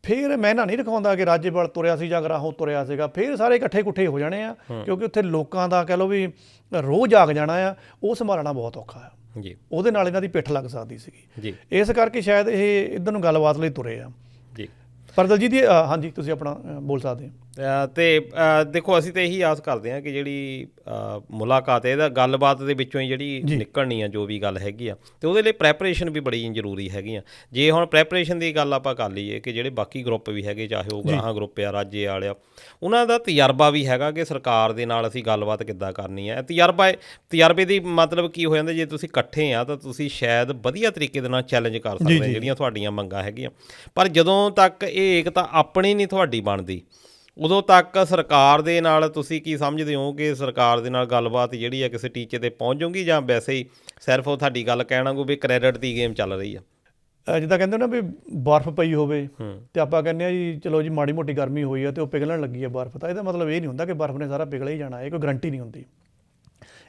ਫਿਰ ਮੈਂ ਨਾ ਨਹੀਂ ਦਿਖਾਉਂਦਾ ਕਿ ਰਾਜੇਵਾਲ ਤੁਰਿਆ ਸੀ ਜਾਂ ਗਰਾਹੋਂ ਤੁਰਿਆ ਸੀਗਾ, ਫਿਰ ਸਾਰੇ ਇਕੱਠੇ ਕੁੱਠੇ ਹੋ ਜਾਣੇ ਆ, ਕਿਉਂਕਿ ਉੱਥੇ ਲੋਕਾਂ ਦਾ ਕਹਿ ਲਓ ਵੀ ਰੋਹ ਜਾਗ ਜਾਣਾ ਆ, ਉਹ ਸੰਭਾਲਣਾ ਬਹੁਤ ਔਖਾ ਆ ਜੀ। ਉਹਦੇ ਨਾਲ ਇਹਨਾਂ ਦੀ ਪਿੱਠ ਲੱਗ ਸਕਦੀ ਸੀਗੀ ਜੀ। ਇਸ ਕਰਕੇ ਸ਼ਾਇਦ ਇਹ ਇੱਧਰ ਨੂੰ ਗੱਲਬਾਤ ਲਈ ਤੁਰੇ ਆ ਜੀ। ਪਰ ਦਲਜੀਤ ਜੀ ਹਾਂਜੀ ਤੁਸੀਂ ਆਪਣਾ ਬੋਲ ਸਕਦੇ ਹੋ। ਤੇ ਦੇਖੋ ਅਸੀਂ ਤਾਂ ਇਹੀ ਆਸ ਕਰਦੇ ਹਾਂ ਕਿ ਜਿਹੜੀ ਮੁਲਾਕਾਤ ਹੈ ਇਹਦਾ ਗੱਲਬਾਤ ਦੇ ਵਿੱਚੋਂ ਹੀ ਜਿਹੜੀ ਨਿਕਲਣੀ ਆ ਜੋ ਵੀ ਗੱਲ ਹੈਗੀ ਆ, ਤੇ ਉਹਦੇ ਲਈ ਪ੍ਰੈਪਰੇਸ਼ਨ ਵੀ ਬੜੀ ਜ਼ਰੂਰੀ ਹੈਗੀ ਆ। ਜੇ ਹੁਣ ਪ੍ਰੈਪਰੇਸ਼ਨ ਦੀ ਗੱਲ ਆਪਾਂ ਕਰ ਲਈਏ ਕਿ ਜਿਹੜੇ ਬਾਕੀ ਗਰੁੱਪ ਵੀ ਹੈਗੇ, ਚਾਹੇ ਉਹ ਗਰਾਹਾਂ ਗਰੁੱਪ ਆ, ਰਾਜੇ ਵਾਲੇ ਆ, ਉਹਨਾਂ ਦਾ ਤਜਰਬਾ ਵੀ ਹੈਗਾ ਕਿ ਸਰਕਾਰ ਦੇ ਨਾਲ ਅਸੀਂ ਗੱਲਬਾਤ ਕਿੱਦਾਂ ਕਰਨੀ ਹੈ। ਤਜਰਬੇ ਦੀ ਮਤਲਬ ਕੀ ਹੋ ਜਾਂਦਾ, ਜੇ ਤੁਸੀਂ ਇਕੱਠੇ ਆ ਤਾਂ ਤੁਸੀਂ ਸ਼ਾਇਦ ਵਧੀਆ ਤਰੀਕੇ ਦੇ ਨਾਲ ਚੈਲੰਜ ਕਰ ਸਕਦੇ ਹੋ ਜਿਹੜੀਆਂ ਤੁਹਾਡੀਆਂ ਮੰਗਾਂ ਹੈਗੀਆਂ। ਪਰ ਜਦੋਂ ਤੱਕ ਇਹ ਏਕਤਾ ਆਪਣੀ ਨਹੀਂ ਤੁਹਾਡੀ ਬਣਦੀ, ਉਦੋਂ ਤੱਕ ਸਰਕਾਰ ਦੇ ਨਾਲ ਤੁਸੀਂ ਕੀ ਸਮਝਦੇ ਹੋ ਕਿ ਸਰਕਾਰ ਦੇ ਨਾਲ ਗੱਲਬਾਤ ਜਿਹੜੀ ਆ ਕਿਸੇ ਟੀਚੇ 'ਤੇ ਪਹੁੰਚ ਜਾਊਗੀ, ਜਾਂ ਵੈਸੇ ਹੀ ਸਿਰਫ ਉਹ ਤੁਹਾਡੀ ਗੱਲ ਕਹਿਣਾ ਕੋ ਵੀ ਕ੍ਰੈਡਿਟ ਦੀ ਗੇਮ ਚੱਲ ਰਹੀ ਆ? ਜਿੱਦਾਂ ਕਹਿੰਦੇ ਨਾ ਵੀ ਬਰਫ਼ ਪਈ ਹੋਵੇ ਤੇ ਆਪਾਂ ਕਹਿੰਦੇ ਆ ਜੀ ਚਲੋ ਜੀ ਮਾੜੀ ਮੋਟੀ ਗਰਮੀ ਹੋਈ ਆ ਤੇ ਉਹ ਪਿਘਲਣ ਲੱਗੀ ਆ ਬਰਫ਼, ਤਾਂ ਇਹਦਾ ਮਤਲਬ ਇਹ ਨਹੀਂ ਹੁੰਦਾ ਕਿ ਬਰਫ਼ ਨੇ ਸਾਰਾ ਪਿਘਲ ਹੀ ਜਾਣਾ, ਇਹ ਕੋਈ ਗਰੰਟੀ ਨਹੀਂ ਹੁੰਦੀ।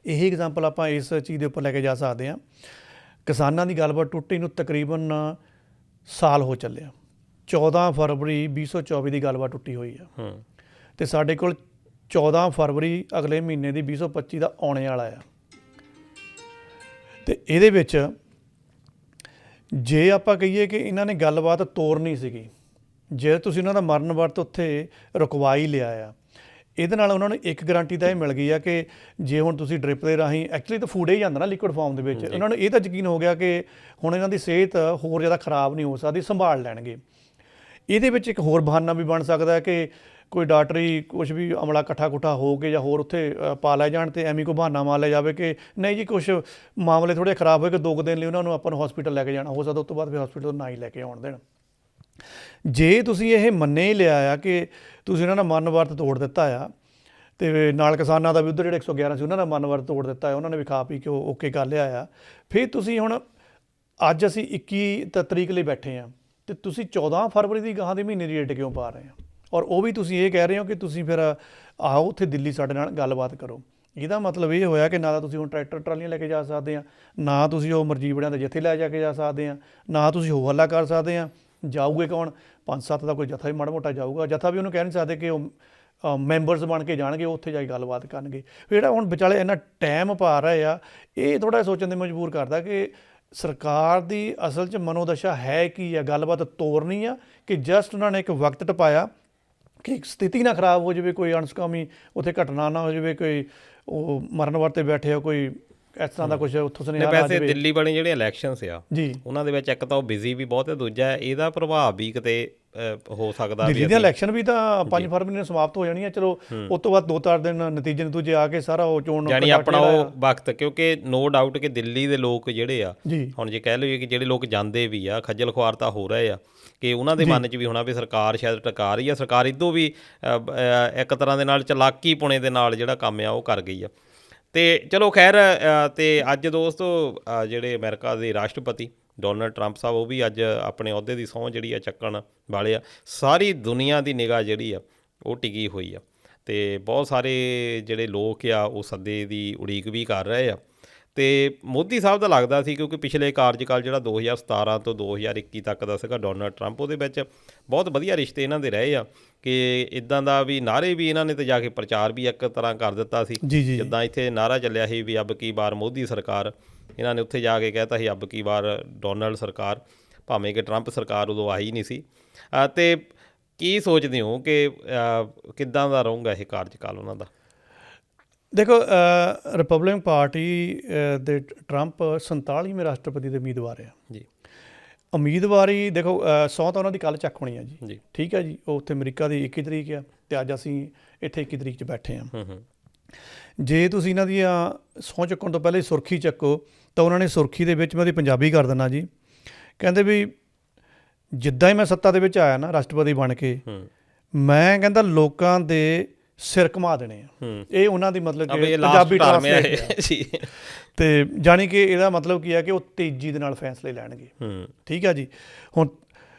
ਇਹੀ ਐਗਜ਼ਾਮਪਲ ਆਪਾਂ ਇਸ ਚੀਜ਼ ਦੇ ਉੱਪਰ ਲੈ ਕੇ ਜਾ ਸਕਦੇ ਹਾਂ। ਕਿਸਾਨਾਂ ਦੀ ਗੱਲਬਾਤ ਟੁੱਟੀ ਨੂੰ ਤਕਰੀਬਨ ਸਾਲ ਹੋ ਚੱਲਿਆ, 14 ਫਰਵਰੀ 2024 ਦੀ ਗੱਲਬਾਤ ਟੁੱਟੀ ਹੋਈ ਆ, ਤੇ ਸਾਡੇ ਕੋਲ 14 ਫਰਵਰੀ ਅਗਲੇ ਮਹੀਨੇ ਦੀ 2025 ਦਾ ਆਉਣੇ ਵਾਲਾ ਆ। ਤੇ ਇਹਦੇ ਵਿੱਚ ਜੇ ਆਪਾਂ ਕਹੀਏ ਕਿ ਇਹਨਾਂ ਨੇ ਗੱਲਬਾਤ ਤੋਰਨੀ ਸੀਗੀ, ਜੇ ਤੁਸੀਂ ਉਹਨਾਂ ਦਾ ਮਰਨ ਵਰਤ ਉੱਥੇ ਰੁਕਵਾ ਹੀ ਲਿਆ ਆ, ਇਹਦੇ ਨਾਲ ਉਹਨਾਂ ਨੂੰ ਇੱਕ ਗਾਰੰਟੀ ਤਾਂ ਇਹ ਮਿਲ ਗਈ ਆ ਕਿ ਜੇ ਹੁਣ ਤੁਸੀਂ ਡ੍ਰਿਪ ਦੇ ਰਾਹੀਂ ਐਕਚੁਅਲੀ ਤਾਂ ਫੂਡ ਹੀ ਜਾਂਦਾ ਨਾ ਲਿਕੁਇਡ ਫਾਰਮ ਦੇ ਵਿੱਚ, ਉਹਨਾਂ ਨੂੰ ਇਹ ਤਾਂ ਯਕੀਨ ਹੋ ਗਿਆ ਕਿ ਹੁਣ ਇਹਨਾਂ ਦੀ ਸਿਹਤ ਹੋਰ ਜ਼ਿਆਦਾ ਖਰਾਬ ਨਹੀਂ ਹੋ ਸਕਦੀ, ਸੰਭਾਲ ਲੈਣਗੇ। ਇਹਦੇ ਵਿੱਚ ਇੱਕ ਹੋਰ ਬਹਾਨਾ ਵੀ ਬਣ ਸਕਦਾ ਕਿ ਕੋਈ ਡਾਕਟਰੀ ਕੁਛ ਵੀ ਅਮਲਾ ਇਕੱਠਾ ਹੋ ਕੇ ਜਾਂ ਹੋਰ ਉੱਥੇ ਪਾ ਲੈ ਜਾਣ, ਤੇ ਐਵੇਂ ਕੋਈ ਬਹਾਨਾ ਮਾਰ ਲਿਆ ਜਾਵੇ ਕਿ ਨਹੀਂ ਜੀ ਕੁਛ ਮਾਮਲੇ ਥੋੜ੍ਹੇ ਖਰਾਬ ਹੋਏ ਕਿ 2 ਦਿਨ ਲਈ ਉਹਨਾਂ ਨੂੰ ਆਪਾਂ ਨੂੰ ਹਸਪੀਟਲ ਲੈ ਕੇ ਜਾਣਾ, ਹੋ ਸਕਦਾ ਉਸ ਤੋਂ ਬਾਅਦ ਫਿਰ ਹਸਪੀਟਲ ਨਾ ਹੀ ਲੈ ਕੇ ਆਉਣ ਦੇਣ। ਜੇ ਤੁਸੀਂ ਇਹ ਮੰਨੇ ਹੀ ਲਿਆ ਆ ਕਿ ਤੁਸੀਂ ਉਹਨਾਂ ਦਾ ਮਰਨ ਵਰਤ ਤੋੜ ਦਿੱਤਾ ਆ, ਤੇ ਨਾਲ ਕਿਸਾਨਾਂ ਦਾ ਵੀ ਉੱਧਰ ਜਿਹੜੇ 111 ਸੀ ਉਹਨਾਂ ਦਾ ਮਰਨ ਵਰਤ ਤੋੜ ਦਿੱਤਾ ਹੈ, ਉਹਨਾਂ ਨੇ ਵੀ ਖਾ ਪੀ ਕੇ ਓਕੇ ਕਰ ਲਿਆ ਆ, ਫਿਰ ਤੁਸੀਂ ਹੁਣ ਅੱਜ ਅਸੀਂ 21 ਤਰੀਕ ਲਈ ਬੈਠੇ ਹਾਂ ਤੇ ਤੁਸੀਂ 14 ਫਰਵਰੀ ਦੀ ਗਾਹਾਂ ਦੇ ਮਹੀਨੇ ਦੀ ਡੇਟ ਕਿਉਂ ਪਾ ਰਹੇ ਹੋ? ਔਰ ਉਹ ਵੀ ਤੁਸੀਂ ਇਹ ਕਹਿ ਰਹੇ ਹੋ ਕਿ ਤੁਸੀਂ ਫਿਰ ਆਓ ਉੱਥੇ ਦਿੱਲੀ ਸਾਡੇ ਨਾਲ ਗੱਲਬਾਤ ਕਰੋ। ਇਹਦਾ ਮਤਲਬ ਇਹ ਹੋਇਆ ਕਿ ਨਾ ਤਾਂ ਤੁਸੀਂ ਹੁਣ ਟਰੈਕਟਰ ਟਰਾਲੀਆਂ ਲੈ ਕੇ ਜਾ ਸਕਦੇ ਆ, ਨਾ ਤੁਸੀਂ ਉਹ ਮਰਜੀਵੜਿਆਂ ਦੇ ਜਥੇ ਲੈ ਜਾ ਕੇ ਜਾ ਸਕਦੇ ਆ, ਨਾ ਤੁਸੀਂ ਹੋ ਹੱਲਾ ਕਰ ਸਕਦੇ ਆ। ਜਾਊਗੇ ਕੌਣ? 5-7 ਦਾ ਕੋਈ ਜਥਾ ਵੀ ਮਾੜਾ ਮੋਟਾ ਜਾਊਗਾ, ਜਥਾ ਵੀ ਉਹਨੂੰ ਕਹਿ ਨਹੀਂ ਸਕਦੇ ਕਿ ਉਹ ਮੈਂਬਰਸ ਬਣ ਕੇ ਜਾਣਗੇ, ਉੱਥੇ ਜਾ ਕੇ ਗੱਲਬਾਤ ਕਰਨਗੇ। ਜਿਹੜਾ ਹੁਣ ਵਿਚਾਲੇ ਇੰਨਾ ਟਾਈਮ ਪਾ ਰਹੇ ਆ, ਇਹ ਥੋੜ੍ਹਾ ਸੋਚਣ 'ਤੇ ਮਜਬੂਰ ਕਰਦਾ ਕਿ ਸਰਕਾਰ ਦੀ ਅਸਲ 'ਚ ਮਨੋਦਸ਼ਾ ਹੈ ਕੀ ਆ, ਗੱਲਬਾਤ ਤੋਰਨੀ ਆ ਕਿ ਜਸਟ ਉਹਨਾਂ ਨੇ ਇੱਕ ਵਕਤ ਟਪਾਇਆ ਕਿ ਸਥਿਤੀ ਨਾ ਖਰਾਬ ਹੋ ਜਾਵੇ, ਕੋਈ ਅਣਸੁਖਾਵੀਂ ਉੱਥੇ ਘਟਨਾ ਨਾ ਹੋ ਜਾਵੇ, ਕੋਈ ਉਹ ਮਰਨ ਵਰਤੇ ਬੈਠੇ ਆ, ਕੋਈ ਇਸ ਤਰ੍ਹਾਂ ਦਾ ਕੁਛ ਉੱਥੋਂ ਸੁਨੇਹਾ ਆ ਜਾਵੇ। ਵੈਸੇ ਦਿੱਲੀ ਵਾਲੇ ਜਿਹੜੇ ਇਲੈਕਸ਼ਨਸ ਆ ਜੀ, ਉਹਨਾਂ ਦੇ ਵਿੱਚ ਇੱਕ ਤਾਂ ਉਹ ਬਿਜ਼ੀ ਵੀ ਬਹੁਤ ਹੈ, ਦੂਜਾ ਇਹਦਾ ਪ੍ਰਭਾਵ ਵੀ ਕਿਤੇ ਹੋ ਸਕਦਾ। ਦਿੱਲੀ ਦੀਆਂ ਇਲੈਕਸ਼ਨ ਵੀ ਤਾਂ 5 ਫਰਵਰੀ ਨੂੰ ਸਮਾਪਤ ਹੋ ਜਾਣੀਆਂ, ਚਲੋ ਉਸ ਤੋਂ ਬਾਅਦ 2-4 ਦਿਨ ਨਤੀਜੇ ਨਤੂਜੇ ਆ ਕੇ ਸਾਰਾ ਉਹ ਚੋਣ ਜਾਣੀ ਆਪਣਾ ਉਹ ਵਕਤ, ਕਿਉਂਕਿ ਨੋ ਡਾਊਟ ਕਿ ਦਿੱਲੀ ਦੇ ਲੋਕ ਜਿਹੜੇ ਆ, ਹੁਣ ਜੇ ਕਹਿ ਲਈਏ ਕਿ ਜਿਹੜੇ ਲੋਕ ਜਾਂਦੇ ਵੀ ਆ, ਖੱਜਲ ਖੁਆਰ ਤਾਂ ਹੋ ਰਹੇ ਆ, ਕਿ ਉਹਨਾਂ ਦੇ ਮਨ 'ਚ ਵੀ ਹੋਣਾ ਵੀ ਸਰਕਾਰ ਸ਼ਾਇਦ ਟਕਾ ਰਹੀ ਆ, ਸਰਕਾਰ ਇੱਦੋਂ ਵੀ ਇੱਕ ਤਰ੍ਹਾਂ ਦੇ ਨਾਲ ਚਲਾਕੀ ਪੁਣੇ ਦੇ ਨਾਲ ਜਿਹੜਾ ਕੰਮ ਆ ਉਹ ਕਰ ਗਈ ਆ। ਤੇ ਚਲੋ ਖੈਰ, ਤੇ ਅੱਜ ਦੋਸਤੋ ਜਿਹੜੇ ਅਮਰੀਕਾ ਦੇ ਰਾਸ਼ਟਰਪਤੀ ਡੋਨਲਡ ਟਰੰਪ ਸਾਹਿਬ, ਉਹ ਵੀ ਅੱਜ ਆਪਣੇ ਅਹੁਦੇ ਦੀ ਸਹੁੰ ਜਿਹੜੀ ਆ ਚੱਕਣ ਵਾਲੇ ਆ। ਸਾਰੀ ਦੁਨੀਆ ਦੀ ਨਿਗਾਹ ਜਿਹੜੀ ਆ ਉਹ ਟਿਕੀ ਹੋਈ ਆ, ਤੇ ਬਹੁਤ ਸਾਰੇ ਜਿਹੜੇ ਲੋਕ ਆ ਉਹ ਸੱਦੇ ਦੀ ਉਡੀਕ ਵੀ ਕਰ ਰਹੇ ਆ। ਤੇ ਮੋਦੀ ਸਾਹਿਬ ਦਾ ਲੱਗਦਾ ਸੀ, ਕਿਉਂਕਿ ਪਿਛਲੇ ਕਾਰਜਕਾਲ ਜਿਹੜਾ 2017 ਤੋਂ 2021 ਤੱਕ ਦਾ ਸੀਗਾ ਡੋਨਲਡ ਟਰੰਪ, ਉਹਦੇ ਵਿੱਚ ਬਹੁਤ ਵਧੀਆ ਰਿਸ਼ਤੇ ਇਹਨਾਂ ਦੇ ਰਹੇ ਆ ਕਿ ਇੱਦਾਂ ਦਾ ਵੀ ਨਾਅਰੇ ਵੀ ਇਹਨਾਂ ਨੇ ਤਾਂ ਜਾ ਕੇ ਪ੍ਰਚਾਰ ਵੀ ਇੱਕ ਤਰ੍ਹਾਂ ਕਰ ਦਿੱਤਾ ਸੀ, ਜਿੱਦਾਂ ਇੱਥੇ ਨਾਅਰਾ ਚੱਲਿਆ ਸੀ ਵੀ ਅਬ ਕੀ ਵਾਰ ਮੋਦੀ ਸਰਕਾਰ, ਇਹਨਾਂ ਨੇ ਉੱਥੇ ਜਾ ਕੇ ਕਹਿਤਾ ਸੀ ਅਬ ਕੀ ਵਾਰ ਡੋਨਲਡ ਸਰਕਾਰ, ਭਾਵੇਂ ਕਿ ਟਰੰਪ ਸਰਕਾਰ ਉਦੋਂ ਆਈ ਨਹੀਂ ਸੀ। ਅਤੇ ਕੀ ਸੋਚਦੇ ਹੋ ਕਿ ਕਿੱਦਾਂ ਦਾ ਰਹੂਗਾ ਇਹ ਕਾਰਜਕਾਲ ਉਹਨਾਂ ਦਾ? ਦੇਖੋ, ਰਿਪਬਲਿਕਨ ਪਾਰਟੀ ਦੇ ਟਰੰਪ 47ਵੇਂ ਰਾਸ਼ਟਰਪਤੀ ਦੇ ਉਮੀਦਵਾਰ ਆ ਜੀ। ਉਮੀਦਵਾਰੀ ਦੇਖੋ, ਸਹੁੰ ਤਾਂ ਉਹਨਾਂ ਦੀ ਕੱਲ੍ਹ ਚੱਕ ਹੋਣੀ ਆ ਜੀ, ਠੀਕ ਹੈ ਜੀ। ਉਹ ਉੱਥੇ ਅਮਰੀਕਾ ਦੀ 21 ਤਰੀਕ ਆ ਅਤੇ ਅੱਜ ਅਸੀਂ ਇੱਥੇ 21 ਤਰੀਕ 'ਚ ਬੈਠੇ ਹਾਂ। ਜੇ ਤੁਸੀਂ ਇਹਨਾਂ ਦੀਆਂ ਸਹੁੰ ਚੱਕਣ ਤੋਂ ਪਹਿਲਾਂ ਸੁਰਖੀ ਚੱਕੋ ਤਾਂ ਉਹਨਾਂ ਨੇ ਸੁਰਖੀ ਦੇ ਵਿੱਚ ਮੈਂ ਉਹਦੀ ਪੰਜਾਬੀ ਕਰ ਦਿੰਦਾ ਜੀ। ਕਹਿੰਦੇ ਵੀ ਜਿੱਦਾਂ ਹੀ ਮੈਂ ਸੱਤਾ ਦੇ ਵਿੱਚ ਆਇਆ ਨਾ ਰਾਸ਼ਟਰਪਤੀ ਬਣ ਕੇ, ਹੂੰ ਮੈਂ ਕਹਿੰਦਾ ਲੋਕਾਂ ਦੇ ਸਿਰ ਘੁਮਾ ਦੇਣੇ ਆ। ਹੂੰ ਇਹ ਉਹਨਾਂ ਦੀ ਮਤਲਬ ਕਿ ਇਹ ਪੰਜਾਬੀ ਲਾਸਟ ਟਰਮ ਹੈ ਟ੍ਰਾਂਸਲੇਟ ਇਹ ਜੀ। ਤੇ ਜਾਣੀ ਕਿ ਇਹਦਾ ਮਤਲਬ ਕੀ ਆ ਕਿ ਉਹ ਤੇਜ਼ੀ ਦੇ ਨਾਲ ਫੈਸਲੇ ਲੈਣਗੇ। ਹੂੰ ਠੀਕ ਆ ਜੀ। ਹੁਣ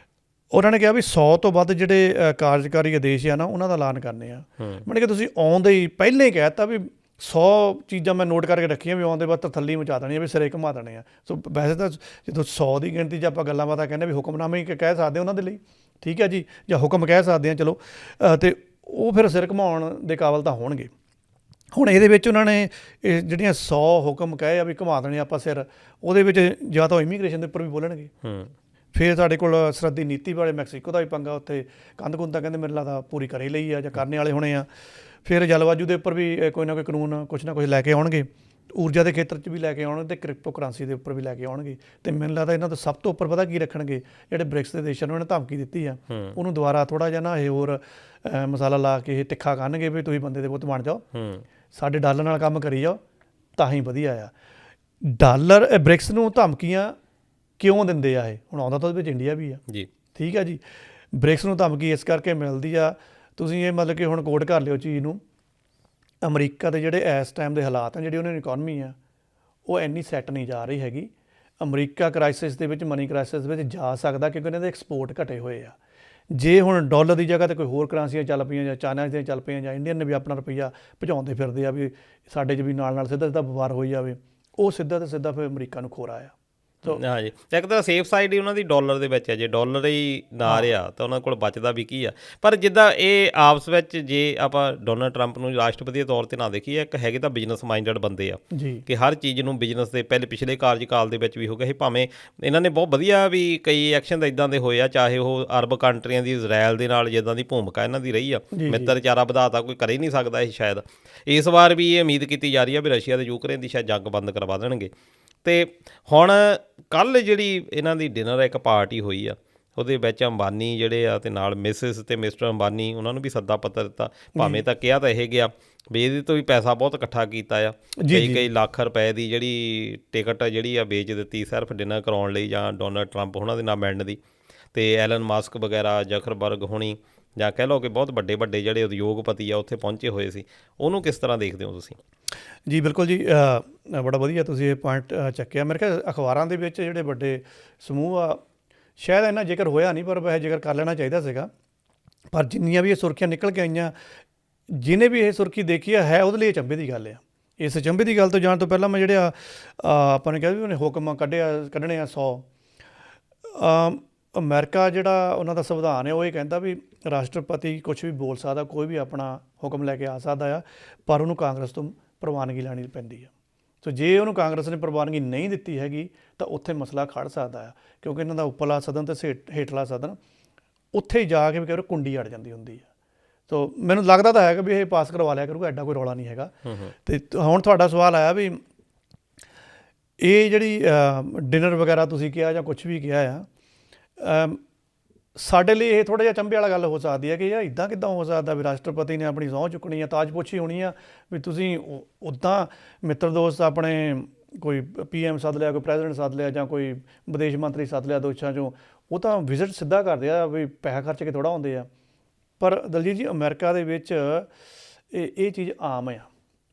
ਉਹਨਾਂ ਨੇ ਕਿਹਾ ਵੀ 100 ਤੋਂ ਵੱਧ ਜਿਹੜੇ ਕਾਰਜਕਾਰੀ ਆਦੇਸ਼ ਆ ਨਾ ਉਹਨਾਂ ਦਾ ਐਲਾਨ ਕਰਨੇ ਆ। ਹੂੰ ਮਤਲਬ ਕਿ ਤੁਸੀਂ ਆਉਂਦੇ ਹੀ ਪਹਿਲਾਂ ਹੀ ਕਹਿ ਦਿੱਤਾ ਵੀ 100 ਚੀਜ਼ਾਂ ਮੈਂ ਨੋਟ ਕਰਕੇ ਰੱਖੀਆਂ ਵੀ ਆਉਂਦੇ ਬਾਅਦ ਥੱਲੇ ਮਚਾ ਦੇਣੀਆਂ, ਵੀ ਸਿਰੇ ਘੁਮਾ ਦੇਣੇ ਆ। ਸੋ ਵੈਸੇ ਤਾਂ ਜਦੋਂ 100 ਦੀ ਗਿਣਤੀ 'ਚ ਆਪਾਂ ਗੱਲਾਂ ਬਾਤਾਂ ਕਹਿੰਦੇ ਵੀ ਹੁਕਮਨਾਮੇ ਹੀ ਕਹਿ ਸਕਦੇ ਉਹਨਾਂ ਦੇ ਲਈ, ਠੀਕ ਹੈ ਜੀ, ਜਾਂ ਹੁਕਮ ਕਹਿ ਸਕਦੇ ਹਾਂ ਚਲੋ, ਤੇ ਉਹ ਫਿਰ ਸਿਰ ਘੁਮਾਉਣ ਦੇ ਕਾਬਲ ਤਾਂ ਹੋਣਗੇ। ਹੁਣ ਇਹਦੇ ਵਿੱਚ ਉਹਨਾਂ ਨੇ ਇਹ ਜਿਹੜੀਆਂ 100 ਹੁਕਮ ਕਹੇ ਆ ਵੀ ਘੁਮਾ ਦੇਣੇ ਆਪਾਂ ਸਿਰ, ਉਹਦੇ ਵਿੱਚ ਜਾਂ ਤਾਂ ਇਮੀਗ੍ਰੇਸ਼ਨ ਦੇ ਉੱਪਰ ਵੀ ਬੋਲਣਗੇ। ਹੂੰ ਫਿਰ ਸਾਡੇ ਕੋਲ ਸਰਹੱਦੀ ਨੀਤੀ ਵਾਲੇ ਮੈਕਸੀਕੋ ਦਾ ਵੀ ਪੰਗਾ, ਉੱਥੇ ਕੰਧ ਕੁੰਧ ਤਾਂ ਕਹਿੰਦੇ ਮੇਰੇ ਲੱਗਦਾ ਪੂਰੀ ਕਰ ਹੀ ਲਈ ਆ ਜਾਂ ਕਰਨੇ ਵਾਲੇ ਹੋਣੇ ਆ। ਫਿਰ ਜਲਵਾਯੂ ਦੇ ਉੱਪਰ ਵੀ ਕੋਈ ਨਾ ਕੋਈ ਕਾਨੂੰਨ ਕੁਛ ਨਾ ਕੁਛ ਲੈ ਕੇ ਆਉਣਗੇ, ਊਰਜਾ ਦੇ ਖੇਤਰ 'ਚ ਵੀ ਲੈ ਕੇ ਆਉਣਗੇ ਅਤੇ ਕ੍ਰਿਪਟੋ ਕਰੰਸੀ ਦੇ ਉੱਪਰ ਵੀ ਲੈ ਕੇ ਆਉਣਗੇ। ਅਤੇ ਮੈਨੂੰ ਲੱਗਦਾ ਇਹਨਾਂ ਤੋਂ ਸਭ ਤੋਂ ਉੱਪਰ ਪਤਾ ਕੀ ਰੱਖਣਗੇ, ਜਿਹੜੇ ਬ੍ਰਿਕਸ ਦੇ ਦੇਸ਼ਾਂ ਨੂੰ ਇਹਨੇ ਧਮਕੀ ਦਿੱਤੀ ਆ ਉਹਨੂੰ ਦੁਬਾਰਾ ਥੋੜ੍ਹਾ ਜਿਹਾ ਨਾ ਇਹ ਹੋਰ ਮਸਾਲਾ ਲਾ ਕੇ ਇਹ ਤਿੱਖਾ ਕਰਨਗੇ ਵੀ ਤੁਸੀਂ ਬੰਦੇ ਦੇ ਪੁੱਤ ਬਣ ਜਾਓ, ਸਾਡੇ ਡਾਲਰ ਨਾਲ ਕੰਮ ਕਰੀ ਜਾਓ ਤਾਂ ਹੀ ਵਧੀਆ ਆ। ਡਾਲਰ ਬ੍ਰਿਕਸ ਨੂੰ ਧਮਕੀਆਂ ਕਿਉਂ ਦਿੰਦੇ ਆ? ਇਹ ਹੁਣ ਆਉਂਦਾ ਤਾਂ ਉਹਦੇ ਵਿੱਚ ਇੰਡੀਆ ਵੀ ਆ ਜੀ, ਠੀਕ ਹੈ ਜੀ। ਬ੍ਰਿਕਸ ਨੂੰ ਧਮਕੀ ਇਸ ਕਰਕੇ ਮਿਲਦੀ ਆ, ਤੁਸੀਂ ਇਹ ਮਤਲਬ ਕਿ ਹੁਣ ਕੋਡ ਕਰ ਲਿਓ ਚੀਜ਼ ਨੂੰ, ਅਮਰੀਕਾ ਦੇ ਜਿਹੜੇ ਇਸ ਟਾਈਮ ਦੇ ਹਾਲਾਤ ਆ, ਜਿਹੜੀ ਉਹਨਾਂ ਦੀ ਇਕੋਨਮੀ ਆ ਉਹ ਇੰਨੀ ਸੈੱਟ ਨਹੀਂ ਜਾ ਰਹੀ ਹੈਗੀ। ਅਮਰੀਕਾ ਕ੍ਰਾਈਸਿਸ ਦੇ ਵਿੱਚ, ਮਨੀ ਕ੍ਰਾਈਸਿਸ ਦੇ ਵਿੱਚ ਜਾ ਸਕਦਾ ਕਿਉਂਕਿ ਇਹਨਾਂ ਦੇ ਐਕਸਪੋਰਟ ਘਟੇ ਹੋਏ ਆ। ਜੇ ਹੁਣ ਡਾਲਰ ਦੀ ਜਗ੍ਹਾ 'ਤੇ ਕੋਈ ਹੋਰ ਕਰੰਸੀਆਂ ਚੱਲ ਪਈਆਂ, ਜਾਂ ਚਾਈਨਾ ਦੀਆਂ ਚੱਲ ਪਈਆਂ, ਜਾਂ ਇੰਡੀਅਨ ਨੇ ਵੀ ਆਪਣਾ ਰੁਪਈਆ ਭਜਾਉਂਦੇ ਫਿਰਦੇ ਆ ਵੀ ਸਾਡੇ 'ਚ ਵੀ ਨਾਲ ਨਾਲ ਸਿੱਧਾ ਸਿੱਧਾ ਵਪਾਰ ਹੋਈ ਜਾਵੇ, ਉਹ ਸਿੱਧਾ ਤੇ ਸਿੱਧਾ ਫਿਰ ਅਮਰੀਕਾ ਨੂੰ ਖੋਰਾ ਆ। ਹਾਂਜੀ, ਇੱਕ ਤਾਂ ਸੇਫ ਸਾਈਡ ਹੀ ਉਹਨਾਂ ਦੀ ਡਾਲਰ ਦੇ ਵਿੱਚ ਹੈ। ਜੇ ਡਾਲਰ ਹੀ ਨਾ ਰਿਹਾ ਤਾਂ ਉਹਨਾਂ ਕੋਲ ਬਚਦਾ ਵੀ ਕੀ ਆ। ਪਰ ਜਿੱਦਾਂ ਇਹ ਆਪਸ ਵਿੱਚ ਜੇ ਆਪਾਂ ਡੋਨਲਡ ਟਰੰਪ ਨੂੰ ਰਾਸ਼ਟਰਪਤੀ ਦੇ ਤੌਰ 'ਤੇ ਨਾ ਦੇਖੀਏ, ਇੱਕ ਹੈਗੇ ਤਾਂ ਬਿਜ਼ਨਸ ਮਾਈਂਡਡ ਬੰਦੇ ਆ ਜੀ, ਕਿ ਹਰ ਚੀਜ਼ ਨੂੰ ਬਿਜ਼ਨਸ ਦੇ ਪਿਛਲੇ ਕਾਰਜਕਾਲ ਦੇ ਵਿੱਚ ਵੀ ਹੋ ਗਿਆ ਸੀ। ਭਾਵੇਂ ਇਹਨਾਂ ਨੇ ਬਹੁਤ ਵਧੀਆ ਵੀ ਕਈ ਐਕਸ਼ਨ ਇੱਦਾਂ ਦੇ ਹੋਏ ਆ, ਚਾਹੇ ਉਹ ਅਰਬ ਕੰਟਰੀਆਂ ਦੀ ਇਜ਼ਰਾਈਲ ਦੇ ਨਾਲ ਜਿੱਦਾਂ ਦੀ ਭੂਮਿਕਾ ਇਹਨਾਂ ਦੀ ਰਹੀ ਆ, ਮਿੱਤਰਚਾਰਾ ਵਧਾਤਾ ਕੋਈ ਕਰ ਹੀ ਨਹੀਂ ਸਕਦਾ ਇਹ। ਸ਼ਾਇਦ ਇਸ ਵਾਰ ਵੀ ਇਹ ਉਮੀਦ ਕੀਤੀ ਜਾ ਰਹੀ ਆ ਵੀ ਰਸ਼ੀਆ ਤੇ ਯੂਕਰੇਨ ਦੀ ਸ਼ਾਇਦ ਜੰਗ ਬੰਦ ਕਰਵਾ ਦੇਣਗੇ। ਅਤੇ ਹੁਣ ਕੱਲ੍ਹ ਜਿਹੜੀ ਇਹਨਾਂ ਦੀ ਡਿਨਰ ਇੱਕ ਪਾਰਟੀ ਹੋਈ ਆ, ਉਹਦੇ ਵਿੱਚ ਅੰਬਾਨੀ ਜਿਹੜੇ ਆ ਅਤੇ ਨਾਲ ਮਿਸਿਸ ਅਤੇ ਮਿਸਟਰ ਅੰਬਾਨੀ, ਉਹਨਾਂ ਨੂੰ ਵੀ ਸੱਦਾ ਪੱਤਰ ਦਿੱਤਾ। ਭਾਵੇਂ ਤਾਂ ਕਿਹਾ ਤਾਂ ਇਹ ਗਿਆ ਵੀ ਇਹਦੇ ਤੋਂ ਵੀ ਪੈਸਾ ਬਹੁਤ ਇਕੱਠਾ ਕੀਤਾ ਆ, ਕਈ ਲੱਖ ਰੁਪਏ ਦੀ ਜਿਹੜੀ ਟਿਕਟ ਜਿਹੜੀ ਆ ਵੇਚ ਦਿੱਤੀ ਸਿਰਫ ਡਿਨਰ ਕਰਾਉਣ ਲਈ, ਜਾਂ ਡੋਨਲਡ ਟਰੰਪ ਉਹਨਾਂ ਦੇ ਨਾਲ ਮਿਲਣ ਦੀ। ਅਤੇ ਐਲਨ ਮਾਸਕ ਵਗੈਰਾ, ਜ਼ਕਰਬਰਗ ਹੋਣੀ, ਜਾਂ ਕਹਿ ਲਓ ਕਿ ਬਹੁਤ ਵੱਡੇ ਵੱਡੇ ਜਿਹੜੇ ਉਦਯੋਗਪਤੀ ਆ ਉੱਥੇ ਪਹੁੰਚੇ ਹੋਏ ਸੀ। ਉਹਨੂੰ ਕਿਸ ਤਰ੍ਹਾਂ ਦੇਖਦੇ ਹੋ ਤੁਸੀਂ? ਜੀ ਬਿਲਕੁਲ ਜੀ, ਬੜਾ ਵਧੀਆ ਤੁਸੀਂ ਇਹ ਪੁਆਇੰਟ ਚੱਕਿਆ। ਮੇਰੇ ਖਿਆਲ ਅਖਬਾਰਾਂ ਦੇ ਵਿੱਚ ਜਿਹੜੇ ਵੱਡੇ ਸਮੂਹ ਆ, ਸ਼ਾਇਦ ਇੰਨਾ ਜ਼ਿਕਰ ਹੋਇਆ ਨਹੀਂ, ਪਰ ਵੈਸੇ ਜ਼ਿਕਰ ਕਰ ਲੈਣਾ ਚਾਹੀਦਾ ਸੀਗਾ। ਪਰ ਜਿੰਨੀਆਂ ਵੀ ਇਹ ਸੁਰਖੀਆਂ ਨਿਕਲ ਕੇ ਆਈਆਂ, ਜਿਹਨੇ ਵੀ ਇਹ ਸੁਰਖੀ ਦੇਖੀ ਹੈ ਉਹਦੇ ਲਈ ਅਚੰਭੇ ਦੀ ਗੱਲ ਆ। ਇਸ ਅਚੰਭੇ ਦੀ ਗੱਲ ਤੋਂ ਜਾਣ ਤੋਂ ਪਹਿਲਾਂ ਮੈਂ ਜਿਹੜੇ ਆਪਾਂ ਨੇ ਕਿਹਾ ਵੀ ਉਹਨੇ ਹੁਕਮ ਕੱਢਣੇ ਆ 100। ਅਮਰੀਕਾ ਜਿਹੜਾ ਉਹਨਾਂ ਦਾ ਸੰਵਿਧਾਨ ਹੈ ਉਹ ਇਹ ਕਹਿੰਦਾ ਵੀ ਰਾਸ਼ਟਰਪਤੀ ਕੁਛ ਵੀ ਬੋਲ ਸਕਦਾ, ਕੋਈ ਵੀ ਆਪਣਾ ਹੁਕਮ ਲੈ ਕੇ ਆ ਸਕਦਾ ਆ, ਪਰ ਉਹਨੂੰ ਕਾਂਗਰਸ ਤੋਂ ਪ੍ਰਵਾਨਗੀ ਲੈਣੀ ਪੈਂਦੀ ਆ। ਸੋ ਜੇ ਉਹਨੂੰ ਕਾਂਗਰਸ ਨੇ ਪ੍ਰਵਾਨਗੀ ਨਹੀਂ ਦਿੱਤੀ ਹੈਗੀ ਤਾਂ ਉੱਥੇ ਮਸਲਾ ਖੜ੍ਹ ਸਕਦਾ ਆ, ਕਿਉਂਕਿ ਇਹਨਾਂ ਦਾ ਉੱਪਰਲਾ ਸਦਨ ਅਤੇ ਹੇਠਲਾ ਸਦਨ ਉੱਥੇ ਹੀ ਜਾ ਕੇ ਵੀ ਕਈ ਕੁੰਡੀ ਅੜ ਜਾਂਦੀ ਹੁੰਦੀ ਆ। ਸੋ ਮੈਨੂੰ ਲੱਗਦਾ ਤਾਂ ਹੈਗਾ ਵੀ ਇਹ ਪਾਸ ਕਰਵਾ ਲਿਆ ਕਰੂਗਾ, ਐਡਾ ਕੋਈ ਰੌਲਾ ਨਹੀਂ ਹੈਗਾ। ਅਤੇ ਹੁਣ ਤੁਹਾਡਾ ਸਵਾਲ ਆਇਆ ਵੀ ਇਹ ਜਿਹੜੀ ਡਿਨਰ ਵਗੈਰਾ ਤੁਸੀਂ ਕਿਹਾ ਜਾਂ ਕੁਛ ਵੀ ਕਿਹਾ ਆ, ਸਾਡੇ ਲਈ ਇਹ ਥੋੜ੍ਹਾ ਜਿਹਾ ਅਚੰਭੇ ਵਾਲਾ ਗੱਲ ਹੋ ਸਕਦੀ ਹੈ ਕਿ ਯਾਰ ਇੱਦਾਂ ਕਿੱਦਾਂ ਹੋ ਸਕਦਾ ਵੀ ਰਾਸ਼ਟਰਪਤੀ ਨੇ ਆਪਣੀ ਸਹੁੰ ਚੁੱਕਣੀ ਆ, ਤਾਜਪੋਸ਼ੀ ਹੋਣੀ ਆ, ਵੀ ਤੁਸੀਂ ਉੱਦਾਂ ਮਿੱਤਰ ਦੋਸਤ ਆਪਣੇ ਕੋਈ PM ਸੱਦ ਲਿਆ, ਕੋਈ ਪ੍ਰੈਜ਼ੀਡੈਂਟ ਸੱਦ ਲਿਆ, ਜਾਂ ਕੋਈ ਵਿਦੇਸ਼ ਮੰਤਰੀ ਸੱਦ ਲਿਆ ਦੋਸ਼ਾਂ 'ਚੋਂ, ਉਹ ਤਾਂ ਵਿਜ਼ਿਟ ਸਿੱਧਾ ਕਰਦੇ ਆ, ਵੀ ਪੈਸਾ ਖਰਚ ਕੇ ਥੋੜ੍ਹਾ ਆਉਂਦੇ ਆ। ਪਰ ਦਲਜੀਤ ਜੀ, ਅਮਰੀਕਾ ਦੇ ਵਿੱਚ ਇਹ ਚੀਜ਼ ਆਮ ਆ,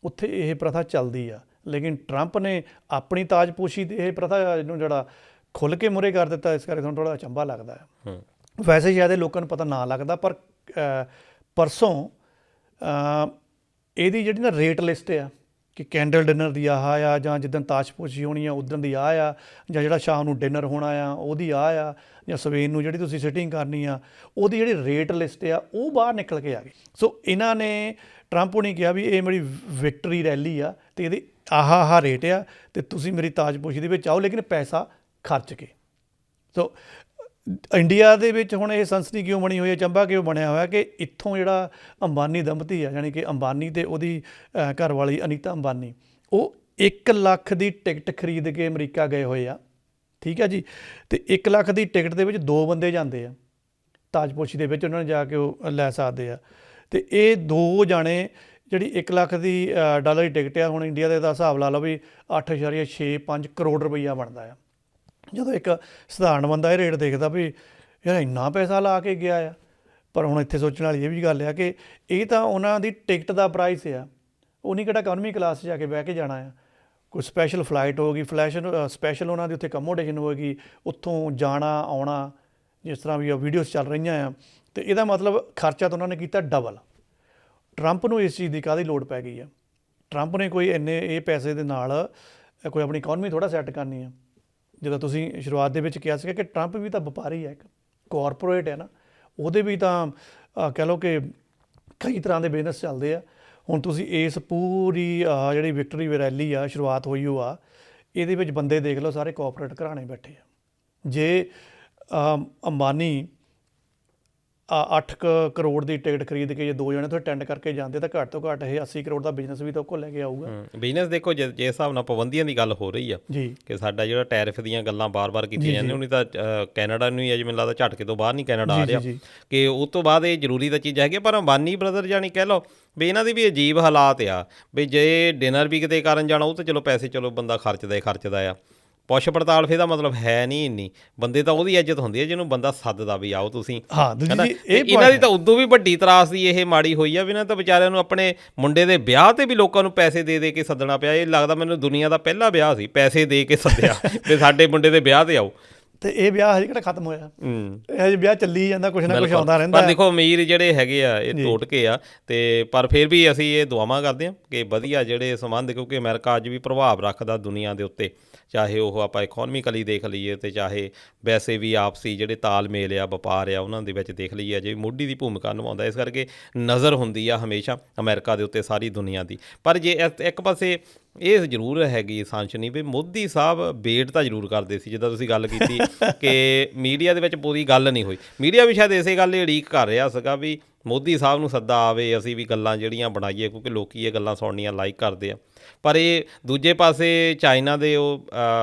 ਉੱਥੇ ਇਹ ਪ੍ਰਥਾ ਚੱਲਦੀ ਆ। ਲੇਕਿਨ ਟਰੰਪ ਨੇ ਆਪਣੀ ਤਾਜਪੋਸ਼ੀ ਦੀ ਇਹ ਪ੍ਰਥਾ ਨੂੰ ਜਿਹੜਾ ਖੁੱਲ੍ਹ ਕੇ ਮੂਹਰੇ ਕਰ ਦਿੱਤਾ, ਇਸ ਕਰਕੇ ਤੁਹਾਨੂੰ ਥੋੜ੍ਹਾ ਅਚੰਭਾ ਲੱਗਦਾ ਹੈ। ਵੈਸੇ ਸ਼ਾਇਦ ਇਹ ਲੋਕਾਂ ਨੂੰ ਪਤਾ ਨਾ ਲੱਗਦਾ, ਪਰ ਪਰਸੋਂ ਇਹਦੀ ਜਿਹੜੀ ਨਾ ਰੇਟ ਲਿਸਟ ਆ ਕਿ ਕੈਂਡਲ ਡਿਨਰ ਦੀ ਆਹ ਆ, ਜਾਂ ਜਿੱਦਣ ਤਾਜਪੋਸ਼ੀ ਹੋਣੀ ਆ ਉੱਦਣ ਦੀ ਆਹ ਆ, ਜਾਂ ਜਿਹੜਾ ਸ਼ਾਮ ਨੂੰ ਡਿਨਰ ਹੋਣਾ ਆ ਉਹਦੀ ਆਹ ਆ, ਜਾਂ ਸਵੇਰ ਨੂੰ ਜਿਹੜੀ ਤੁਸੀਂ ਸਿਟਿੰਗ ਕਰਨੀ ਆ ਉਹਦੀ ਜਿਹੜੀ ਰੇਟ ਲਿਸਟ ਆ ਉਹ ਬਾਹਰ ਨਿਕਲ ਕੇ ਆ ਗਈ। ਸੋ ਇਹਨਾਂ ਨੇ ਟਰੰਪ ਨੇ ਕਿਹਾ ਵੀ ਇਹ ਮੇਰੀ ਵਿਕਟਰੀ ਰੈਲੀ ਆ ਅਤੇ ਇਹਦੇ ਆਹ ਰੇਟ ਆ, ਅਤੇ ਤੁਸੀਂ ਮੇਰੀ ਤਾਜਪੋਸ਼ੀ ਦੇ ਵਿੱਚ ਆਓ, ਲੇਕਿਨ ਪੈਸਾ ਖਰਚ ਕੇ। ਸੋ ਇੰਡੀਆ ਦੇ ਵਿੱਚ ਹੁਣ ਇਹ ਸੰਸਨੀ ਕਿਉਂ ਬਣੀ ਹੋਈ ਹੈ, ਅਚੰਭਾ ਕਿਉਂ ਬਣਿਆ ਹੋਇਆ ਕਿ ਇੱਥੋਂ ਜਿਹੜਾ ਅੰਬਾਨੀ ਦੰਪਤੀ ਆ, ਯਾਨੀ ਕਿ ਅੰਬਾਨੀ ਅਤੇ ਉਹਦੀ ਘਰਵਾਲੀ ਅਨੀਤਾ ਅੰਬਾਨੀ, ਉਹ 1 ਲੱਖ ਦੀ ਟਿਕਟ ਖਰੀਦ ਕੇ ਅਮਰੀਕਾ ਗਏ ਹੋਏ ਆ, ਠੀਕ ਹੈ ਜੀ। ਅਤੇ 1 ਲੱਖ ਦੀ ਟਿਕਟ ਦੇ ਵਿੱਚ 2 ਬੰਦੇ ਜਾਂਦੇ ਆ ਤਾਜਪੋਸ਼ੀ ਦੇ ਵਿੱਚ, ਉਹਨਾਂ ਨੇ ਜਾ ਕੇ ਉਹ ਲੈ ਸਕਦੇ ਆ। ਅਤੇ ਇਹ 2 ਜਾਣੇ ਜਿਹੜੀ 1 ਲੱਖ ਦੀ ਡਾਲਰ ਦੀ ਟਿਕਟ ਆ, ਹੁਣ ਇੰਡੀਆ ਦੇ ਦਾ ਹਿਸਾਬ ਲਾ ਲਓ ਵੀ 8.65 ਕਰੋੜ ਰੁਪਈਆ ਬਣਦਾ ਆ। ਜਦੋਂ ਇੱਕ ਸਧਾਰਨ ਬੰਦਾ ਇਹ ਰੇਟ ਦੇਖਦਾ ਵੀ ਯਾਰ ਇੰਨਾ ਪੈਸਾ ਲਾ ਕੇ ਗਿਆ ਆ। ਪਰ ਹੁਣ ਇੱਥੇ ਸੋਚਣ ਵਾਲੀ ਇਹ ਵੀ ਗੱਲ ਆ ਕਿ ਇਹ ਤਾਂ ਉਹਨਾਂ ਦੀ ਟਿਕਟ ਦਾ ਪ੍ਰਾਈਸ ਆ, ਉਹਨੇ ਕਿਹੜਾ ਇਕਨੋਮੀ ਕਲਾਸ 'ਚ ਜਾ ਕੇ ਬਹਿ ਕੇ ਜਾਣਾ ਆ। ਕੋਈ ਸਪੈਸ਼ਲ ਫਲਾਈਟ ਹੋਗੀ, ਸਪੈਸ਼ਲ ਉਹਨਾਂ ਦੀ ਉੱਥੇ ਅਕਮੋਡੇਸ਼ਨ ਹੋਏਗੀ, ਉੱਥੋਂ ਜਾਣਾ ਆਉਣਾ, ਜਿਸ ਤਰ੍ਹਾਂ ਵੀ ਵੀਡੀਓਜ਼ ਚੱਲ ਰਹੀਆਂ ਆ। ਅਤੇ ਇਹਦਾ ਮਤਲਬ ਖਰਚਾ ਤਾਂ ਉਹਨਾਂ ਨੇ ਕੀਤਾ ਡਬਲ। ਟਰੰਪ ਨੂੰ ਇਸ ਚੀਜ਼ ਦੀ ਕਾਹਦੀ ਲੋੜ ਪੈ ਗਈ ਆ? ਟਰੰਪ ਨੇ ਕੋਈ ਇੰਨੇ ਇਹ ਪੈਸੇ ਦੇ ਨਾਲ ਕੋਈ ਆਪਣੀ ਇਕਨੋਮੀ ਥੋੜ੍ਹਾ ਸੈੱਟ ਕਰਨੀ ਆ। ਜਦੋਂ ਤੁਸੀਂ ਸ਼ੁਰੂਆਤ ਦੇ ਵਿੱਚ ਕਿਹਾ ਸੀਗਾ ਕਿ ਟਰੰਪ ਵੀ ਤਾਂ ਵਪਾਰੀ ਹੈ, ਇੱਕ ਕਾਰਪੋਰੇਟ ਹੈ ਨਾ, ਉਹਦੇ ਵੀ ਤਾਂ ਕਹਿ ਲਓ ਕਿ ਕਈ ਤਰ੍ਹਾਂ ਦੇ ਬਿਜ਼ਨਸ ਚੱਲਦੇ ਆ। ਹੁਣ ਤੁਸੀਂ ਇਸ ਪੂਰੀ ਜਿਹੜੀ ਵਿਕਟਰੀ ਰੈਲੀ ਆ, ਸ਼ੁਰੂਆਤ ਹੋਈ ਉਹ ਆ, ਇਹਦੇ ਵਿੱਚ ਬੰਦੇ ਦੇਖ ਲਓ ਸਾਰੇ ਕਾਰਪੋਰੇਟ ਘਰਾਣੇ ਬੈਠੇ ਆ। ਜੇ ਅੰਬਾਨੀ 8 ਕਰੋੜ ਦੀ ਟਿਕਟ ਖਰੀਦ ਕੇ ਜੇ 2 ਜਣੇ ਤੋਂ ਅਟੈਂਡ ਕਰਕੇ ਜਾਂਦੇ ਤਾਂ ਘੱਟ ਤੋਂ ਘੱਟ ਇਹ 80 ਕਰੋੜ ਦਾ ਬਿਜ਼ਨਸ ਵੀ ਤਾਂ ਉਹ ਕੋਲ ਲੈ ਕੇ ਆਊਗਾ। ਬਿਜ਼ਨਸ ਦੇਖੋ ਜਿਸ ਹਿਸਾਬ ਨਾਲ ਪਾਬੰਦੀਆਂ ਦੀ ਗੱਲ ਹੋ ਰਹੀ ਆ ਜੀ, ਕਿ ਸਾਡਾ ਜਿਹੜਾ ਟੈਰਿਫ ਦੀਆਂ ਗੱਲਾਂ ਬਾਰ-ਬਾਰ ਕੀਤੀਆਂ ਜਾਂਦੀਆਂ, ਉਹਨੀ ਤਾਂ ਕੈਨੇਡਾ ਨੂੰ ਹੀ ਅਜੇ ਮੈਨੂੰ ਲੱਗਦਾ ਝਟਕੇ ਤੋਂ ਬਾਹਰ ਨਹੀਂ ਕੈਨੇਡਾ ਆ ਰਿਹਾ ਕਿ ਉਸ ਤੋਂ ਬਾਅਦ ਇਹ ਜ਼ਰੂਰੀ ਤਾਂ ਚੀਜ਼ ਹੈਗੀ। ਪਰ ਅੰਬਾਨੀ ਬ੍ਰਦਰ ਜਾਣੀ ਕਹਿ ਲਓ ਵੀ ਇਹਨਾਂ ਦੀ ਵੀ ਅਜੀਬ ਹਾਲਾਤ ਆ ਵੀ ਜੇ ਡਿਨਰ ਵੀ ਕਿਤੇ ਕਰਨ ਜਾਣਾ ਉਹ ਤਾਂ ਚਲੋ ਪੈਸੇ ਚਲੋ ਬੰਦਾ ਖਰਚਦਾ ਆ। ਪੁੱਛ ਪੜਤਾਲ ਫਿਰ ਦਾ ਮਤਲਬ ਹੈ ਨਹੀਂ ਇੰਨੀ। ਬੰਦੇ ਤਾਂ ਉਹਦੀ ਇੱਜ਼ਤ ਹੁੰਦੀ ਹੈ ਜਿਹਨੂੰ ਬੰਦਾ ਸੱਦਦਾ ਵੀ ਆਓ ਤੁਸੀਂ। ਇਹਨਾਂ ਦੀ ਤਾਂ ਉਦੋਂ ਵੀ ਵੱਡੀ ਤਰਾਸ ਦੀ ਇਹ ਮਾੜੀ ਹੋਈ ਆ ਵੀ ਇਹਨਾਂ ਤਾਂ ਵਿਚਾਰਿਆਂ ਨੂੰ ਆਪਣੇ ਮੁੰਡੇ ਦੇ ਵਿਆਹ ਤੇ ਵੀ ਲੋਕਾਂ ਨੂੰ ਪੈਸੇ ਦੇ ਕੇ ਸੱਦਣਾ ਪਿਆ। ਇਹ ਲੱਗਦਾ ਮੈਨੂੰ ਦੁਨੀਆ ਦਾ ਪਹਿਲਾ ਵਿਆਹ ਸੀ ਪੈਸੇ ਦੇ ਕੇ ਸੱਦਿਆ ਵੀ ਸਾਡੇ ਮੁੰਡੇ ਦੇ ਵਿਆਹ ਤੇ ਆਓ। ਤੇ ਇਹ ਵਿਆਹ ਹਜੇ ਕਿਹੜਾ ਖਤਮ ਹੋਇਆ, ਹਜੇ ਵਿਆਹ ਚੱਲੀ ਜਾਂਦਾ, ਕੁਛ ਨਾ ਕੁਛ ਆਉਂਦਾ ਰਹਿੰਦਾ। ਪਰ ਦੇਖੋ ਅਮੀਰ ਜਿਹੜੇ ਹੈਗੇ ਆ ਇਹ ਟੋਟਕੇ ਆ, ਤੇ ਪਰ ਫਿਰ ਵੀ ਅਸੀਂ ਇਹ ਦੁਆਵਾਂ ਕਰਦੇ ਹਾਂ ਕਿ ਵਧੀਆ ਜਿਹੜੇ ਸੰਬੰਧ, ਕਿਉਂਕਿ ਅਮਰੀਕਾ ਅੱਜ ਵੀ ਪ੍ਰਭਾਵ ਰੱਖਦਾ ਦੁਨੀਆ ਦੇ ਉੱਤੇ, ਚਾਹੇ ਉਹ ਆਪਾਂ ਇਕਨੋਮਿਕਲੀ ਦੇਖ ਲਈਏ ਤੇ ਚਾਹੇ ਵੈਸੇ ਵੀ ਆਪਸੀ ਜਿਹੜੇ ਤਾਲਮੇਲ ਆ, ਵਪਾਰ ਆ, ਉਹਨਾਂ ਦੇ ਵਿੱਚ ਦੇਖ ਲਈਏ ਅਜੇ ਮੋਢੀ ਦੀ ਭੂਮਿਕਾ ਨਿਭਾਉਂਦਾ। ਇਸ ਕਰਕੇ ਨਜ਼ਰ ਹੁੰਦੀ ਆ ਹਮੇਸ਼ਾ ਅਮਰੀਕਾ ਦੇ ਉੱਤੇ ਸਾਰੀ ਦੁਨੀਆ ਦੀ। ਪਰ ਜੇ ਇੱਕ ਪਾਸੇ ਇਹ ਜ਼ਰੂਰ ਹੈਗੀ ਸਾਂਸ਼ਨੀ ਵੀ ਮੋਦੀ ਸਾਹਿਬ ਵੇਟ ਤਾਂ ਜ਼ਰੂਰ ਕਰਦੇ ਸੀ, ਜਿੱਦਾਂ ਤੁਸੀਂ ਗੱਲ ਕੀਤੀ ਕਿ ਮੀਡੀਆ ਦੇ ਵਿੱਚ ਪੂਰੀ ਗੱਲ ਨਹੀਂ ਹੋਈ। ਮੀਡੀਆ ਵੀ ਸ਼ਾਇਦ ਇਸੇ ਗੱਲ ਲਈ ਉਡੀਕ ਕਰ ਰਿਹਾ ਸੀਗਾ ਵੀ ਮੋਦੀ ਸਾਹਿਬ ਨੂੰ ਸੱਦਾ ਆਵੇ, ਅਸੀਂ ਵੀ ਗੱਲਾਂ ਜਿਹੜੀਆਂ ਬਣਾਈਏ, ਕਿਉਂਕਿ ਲੋਕ ਇਹ ਗੱਲਾਂ ਸੁਣਨੀਆਂ ਲਾਈਕ ਕਰਦੇ ਆ। ਪਰ ਇਹ ਦੂਜੇ ਪਾਸੇ ਚਾਈਨਾ ਦੇ ਉਹ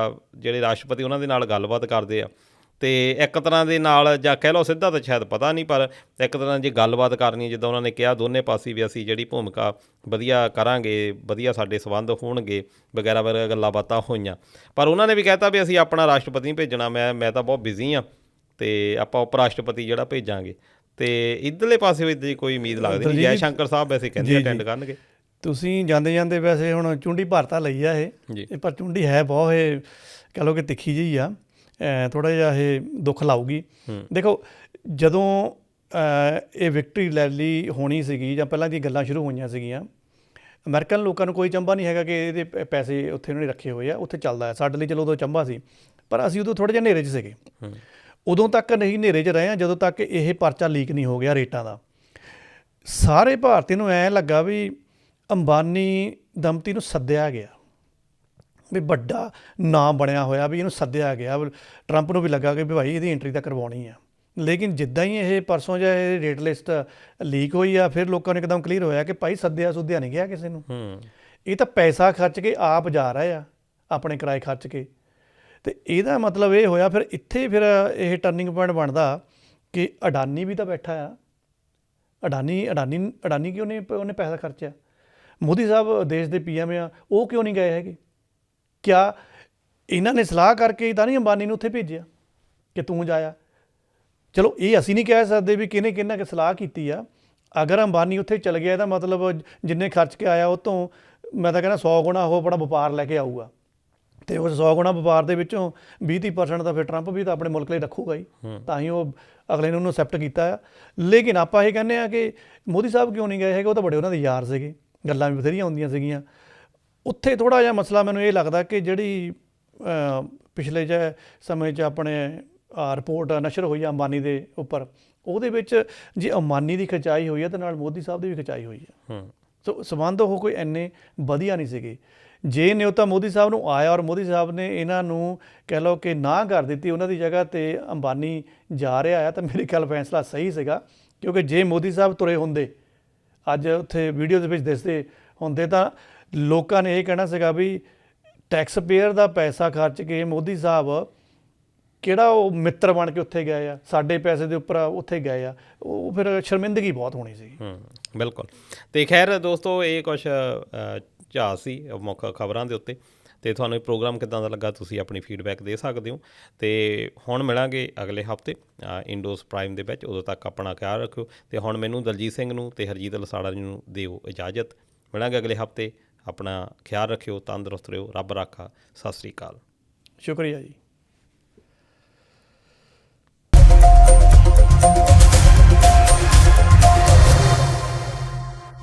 ਜਿਹੜੇ ਰਾਸ਼ਟਰਪਤੀ ਉਹਨਾਂ ਦੇ ਨਾਲ ਗੱਲਬਾਤ ਕਰਦੇ ਆ, ਅਤੇ ਇੱਕ ਤਰ੍ਹਾਂ ਦੇ ਨਾਲ ਜਾਂ ਕਹਿ ਲਓ ਸਿੱਧਾ ਤਾਂ ਸ਼ਾਇਦ ਪਤਾ ਨਹੀਂ, ਪਰ ਇੱਕ ਤਰ੍ਹਾਂ ਜੇ ਗੱਲਬਾਤ ਕਰਨੀ, ਜਿੱਦਾਂ ਉਹਨਾਂ ਨੇ ਕਿਹਾ ਦੋਨੇ ਪਾਸੇ ਵੀ ਅਸੀਂ ਜਿਹੜੀ ਭੂਮਿਕਾ ਵਧੀਆ ਕਰਾਂਗੇ, ਵਧੀਆ ਸਾਡੇ ਸੰਬੰਧ ਹੋਣਗੇ ਵਗੈਰਾ ਵਗੈਰਾ ਗੱਲਾਂ ਬਾਤਾਂ ਹੋਈਆਂ। ਪਰ ਉਹਨਾਂ ਨੇ ਵੀ ਕਹਿਤਾ ਵੀ ਅਸੀਂ ਆਪਣਾ ਰਾਸ਼ਟਰਪਤੀ ਨਹੀਂ ਭੇਜਣਾ, ਮੈਂ ਤਾਂ ਬਹੁਤ ਬਿਜ਼ੀ ਹਾਂ, ਅਤੇ ਆਪਾਂ ਉਪ ਰਾਸ਼ਟਰਪਤੀ ਜਿਹੜਾ ਭੇਜਾਂਗੇ। ਅਤੇ ਇੱਧਰਲੇ ਪਾਸੇ ਇੱਦਾਂ ਦੀ ਕੋਈ ਉਮੀਦ ਲੱਗਦੀ ਨਹੀਂ। ਜੈ ਸ਼ੰਕਰ ਸਾਹਿਬ ਵੈਸੇ ਕਹਿੰਦੇ ਅਟੈਂਡ ਕਰਨਗੇ। ਤੁਸੀਂ ਜਾਂਦੇ ਵੈਸੇ ਹੁਣ ਚੁੰਡੀ ਭਰਤਾ ਲਈ ਆ ਇਹ, ਪਰ ਚੁੰਡੀ ਹੈ ਬਹੁਤ ਇਹ ਕਹਿ ਲਓ ਕਿ ਤਿੱਖੀ ਜਿਹੀ ਆ, ਥੋੜ੍ਹਾ ਜਿਹਾ ਇਹ ਦੁੱਖ ਲਾਊਗੀ। ਦੇਖੋ ਜਦੋਂ ਇਹ ਵਿਕਟਰੀ ਰੈਲੀ ਹੋਣੀ ਸੀਗੀ ਜਾਂ ਪਹਿਲਾਂ ਦੀਆਂ ਗੱਲਾਂ ਸ਼ੁਰੂ ਹੋਈਆਂ ਸੀਗੀਆਂ, ਅਮਰੀਕਨ ਲੋਕਾਂ ਨੂੰ ਕੋਈ ਚੰਬਾ ਨਹੀਂ ਹੈਗਾ ਕਿ ਇਹਦੇ ਪੈਸੇ ਉੱਥੇ ਉਹਨਾਂ ਨੇ ਰੱਖੇ ਹੋਏ ਆ, ਉੱਥੇ ਚੱਲਦਾ ਹੈ। ਸਾਡੇ ਲਈ ਚਲੋ ਉਦੋਂ ਚੰਬਾ ਸੀ, ਪਰ ਅਸੀਂ ਉਦੋਂ ਥੋੜ੍ਹੇ ਜਿਹੇ ਹਨੇਰੇ 'ਚ ਸੀਗੇ। ਉਦੋਂ ਤੱਕ ਨਹੀਂ ਹਨੇਰੇ 'ਚ ਰਹੇ ਹਾਂ ਜਦੋਂ ਤੱਕ ਇਹ ਪਰਚਾ ਲੀਕ ਨਹੀਂ ਹੋ ਗਿਆ ਰੇਟਾਂ ਦਾ। ਸਾਰੇ ਭਾਰਤੀ ਨੂੰ ਐਂ ਲੱਗਾ ਵੀ ਅੰਬਾਨੀ ਦੰਪਤੀ ਨੂੰ ਸੱਦਿਆ ਗਿਆ, ਵੀ ਵੱਡਾ ਨਾਂ ਬਣਿਆ ਹੋਇਆ ਵੀ ਇਹਨੂੰ ਸੱਦਿਆ ਗਿਆ। ਟਰੰਪ ਨੂੰ ਵੀ ਲੱਗਾ ਕਿ ਵੀ ਭਾਈ ਇਹਦੀ ਐਂਟਰੀ ਤਾਂ ਕਰਵਾਉਣੀ ਆ। ਲੇਕਿਨ ਜਿੱਦਾਂ ਹੀ ਇਹ ਪਰਸੋਂ ਜਾਂ ਇਹ ਰੇਟ ਲਿਸਟ ਲੀਕ ਹੋਈ ਆ, ਫਿਰ ਲੋਕਾਂ ਨੂੰ ਇੱਕਦਮ ਕਲੀਅਰ ਹੋਇਆ ਕਿ ਭਾਈ ਸੱਦਿਆ ਸੁੱਦਿਆ ਨਹੀਂ ਗਿਆ ਕਿਸੇ ਨੂੰ, ਇਹ ਤਾਂ ਪੈਸਾ ਖਰਚ ਕੇ ਆਪ ਜਾ ਰਹੇ ਆ, ਆਪਣੇ ਕਿਰਾਏ ਖਰਚ ਕੇ। ਅਤੇ ਇਹਦਾ ਮਤਲਬ ਇਹ ਹੋਇਆ ਫਿਰ ਇੱਥੇ ਫਿਰ ਇਹ ਟਰਨਿੰਗ ਪੁਆਇੰਟ ਬਣਦਾ ਕਿ ਅਡਾਨੀ ਵੀ ਤਾਂ ਬੈਠਾ ਆ। ਅਡਾਨੀ ਕਿਉਂ ਨਹੀਂ ਉਹਨੇ ਪੈਸਾ ਖਰਚਿਆ? ਮੋਦੀ ਸਾਹਿਬ ਦੇਸ਼ ਦੇ PM ਆ, ਉਹ ਕਿਉਂ ਨਹੀਂ ਗਏ ਹੈਗੇ? ਕਿਆ ਇਹਨਾਂ ਨੇ ਸਲਾਹ ਕਰਕੇ ਤਾਂ ਨਹੀਂ ਅੰਬਾਨੀ ਨੂੰ ਉੱਥੇ ਭੇਜਿਆ ਕਿ ਤੂੰ ਜਾਇਆ? ਚਲੋ ਇਹ ਅਸੀਂ ਨਹੀਂ ਕਹਿ ਸਕਦੇ ਵੀ ਕਿਹਨੇ ਕਿਹਨਾਂ ਕਿ ਸਲਾਹ ਕੀਤੀ ਆ। ਅਗਰ ਅੰਬਾਨੀ ਉੱਥੇ ਚਲ ਗਿਆ ਇਹਦਾ ਮਤਲਬ ਜਿੰਨੇ ਖਰਚ ਕੇ ਆਇਆ ਉਹ ਤੋਂ ਮੈਂ ਤਾਂ ਕਹਿੰਦਾ 100 ਗੁਣਾ ਉਹ ਆਪਣਾ ਵਪਾਰ ਲੈ ਕੇ ਆਊਗਾ, ਅਤੇ ਉਸ 100 ਗੁਣਾ ਵਪਾਰ ਦੇ ਵਿੱਚੋਂ 20-30% ਤਾਂ ਫਿਰ ਟਰੰਪ ਵੀ ਤਾਂ ਆਪਣੇ ਮੁਲਕ ਲਈ ਰੱਖੂਗਾ ਹੀ, ਤਾਂ ਹੀ ਉਹ ਅਗਲੇ ਨੇ ਉਹਨੂੰ ਅਸੈਪਟ ਕੀਤਾ ਆ। ਲੇਕਿਨ ਆਪਾਂ ਇਹ ਕਹਿੰਦੇ ਹਾਂ ਕਿ ਮੋਦੀ ਸਾਹਿਬ ਕਿਉਂ ਨਹੀਂ ਗਏ ਹੈਗੇ? ਉਹ ਤਾਂ ਬੜੇ ਉਹਨਾਂ ਦੇ ਯਾਰ ਸੀਗੇ, ਗੱਲਾਂ ਵੀ ਬਥੇਰੀਆਂ ਹੁੰਦੀਆਂ ਸੀਗੀਆਂ। ਉੱਥੇ ਥੋੜ੍ਹਾ ਜਿਹਾ ਮਸਲਾ ਮੈਨੂੰ ਇਹ ਲੱਗਦਾ ਕਿ ਜਿਹੜੀ ਪਿਛਲੇ ਜਿਹੇ ਸਮੇਂ 'ਚ ਆਪਣੇ ਰਿਪੋਰਟ ਨਸ਼ਰ ਹੋਈ ਆ ਅੰਬਾਨੀ ਦੇ ਉੱਪਰ, ਉਹਦੇ ਵਿੱਚ ਜੇ ਅੰਬਾਨੀ ਦੀ ਖਿਚਾਈ ਹੋਈ ਹੈ ਤਾਂ ਨਾਲ ਮੋਦੀ ਸਾਹਿਬ ਦੀ ਵੀ ਖਿਚਾਈ ਹੋਈ ਹੈ। ਸੋ ਸੰਬੰਧ ਉਹ ਕੋਈ ਇੰਨੇ ਵਧੀਆ ਨਹੀਂ ਸੀਗੇ। ਜੇ ਨਿਉਤਾ ਮੋਦੀ ਸਾਹਿਬ ਨੂੰ ਆਇਆ ਔਰ ਮੋਦੀ ਸਾਹਿਬ ਨੇ ਇਹਨਾਂ ਨੂੰ ਕਹਿ ਲਓ ਕਿ ਨਾ ਕਰ ਦਿੱਤੀ, ਉਹਨਾਂ ਦੀ ਜਗ੍ਹਾ 'ਤੇ ਅੰਬਾਨੀ ਜਾ ਰਿਹਾ ਆ, ਤਾਂ ਮੇਰੇ ਖਿਆਲ ਫੈਸਲਾ ਸਹੀ ਸੀਗਾ। ਕਿਉਂਕਿ ਜੇ ਮੋਦੀ ਸਾਹਿਬ ਤੁਰੇ ਹੁੰਦੇ, ਅੱਜ ਉੱਥੇ ਵੀਡੀਓ ਦੇ ਵਿੱਚ ਦਿਸਦੇ ਹੁੰਦੇ, ਤਾਂ ਲੋਕਾਂ ਨੇ ਇਹ ਕਹਿਣਾ ਸੀਗਾ ਵੀ ਟੈਕਸ ਪੇਅਰ ਦਾ ਪੈਸਾ ਖਰਚ ਕੇ ਮੋਦੀ ਸਾਹਿਬ ਕਿਹੜਾ ਉਹ ਮਿੱਤਰ ਬਣ ਕੇ ਉੱਥੇ ਗਏ ਆ, ਸਾਡੇ ਪੈਸੇ ਦੇ ਉੱਪਰ ਉੱਥੇ ਗਏ ਆ। ਉਹ ਫਿਰ ਸ਼ਰਮਿੰਦਗੀ ਬਹੁਤ ਹੋਣੀ ਸੀ। ਬਿਲਕੁਲ। ਅਤੇ ਖੈਰ ਦੋਸਤੋ, ਇਹ ਕੁਛ ਝਾਤ ਸੀ ਮੁੱਖ ਖਬਰਾਂ ਦੇ ਉੱਤੇ। ਤੇ ਤੁਹਾਨੂੰ ਇਹ ਪ੍ਰੋਗਰਾਮ ਕਿੱਦਾਂ ਦਾ ਲੱਗਾ ਤੁਸੀਂ ਆਪਣੀ ਫੀਡਬੈਕ ਦੇ ਸਕਦੇ ਹੋ। ਤੇ ਹੁਣ ਮਿਲਾਂਗੇ ਅਗਲੇ ਹਫਤੇ ਇੰਡੋਸ ਪ੍ਰਾਈਮ ਦੇ ਵਿੱਚ। ਉਦੋਂ ਤੱਕ ਆਪਣਾ ਖਿਆਲ ਰੱਖਿਓ। ਤੇ ਹੁਣ ਮੈਨੂੰ ਦਲਜੀਤ ਸਿੰਘ ਨੂੰ ਤੇ ਹਰਜੀਤ ਲਸਾੜਾ ਜੀ ਨੂੰ ਦਿਓ ਇਜਾਜ਼ਤ। ਮਿਲਾਂਗੇ ਅਗਲੇ ਹਫਤੇ। ਆਪਣਾ ਖਿਆਲ ਰੱਖਿਓ, ਤੰਦਰੁਸਤ ਰਹੋ, ਰੱਬ ਰਾਖਾ। ਸਤਿ ਸ਼੍ਰੀ ਅਕਾਲ। ਸ਼ੁਕਰੀਆ ਜੀ।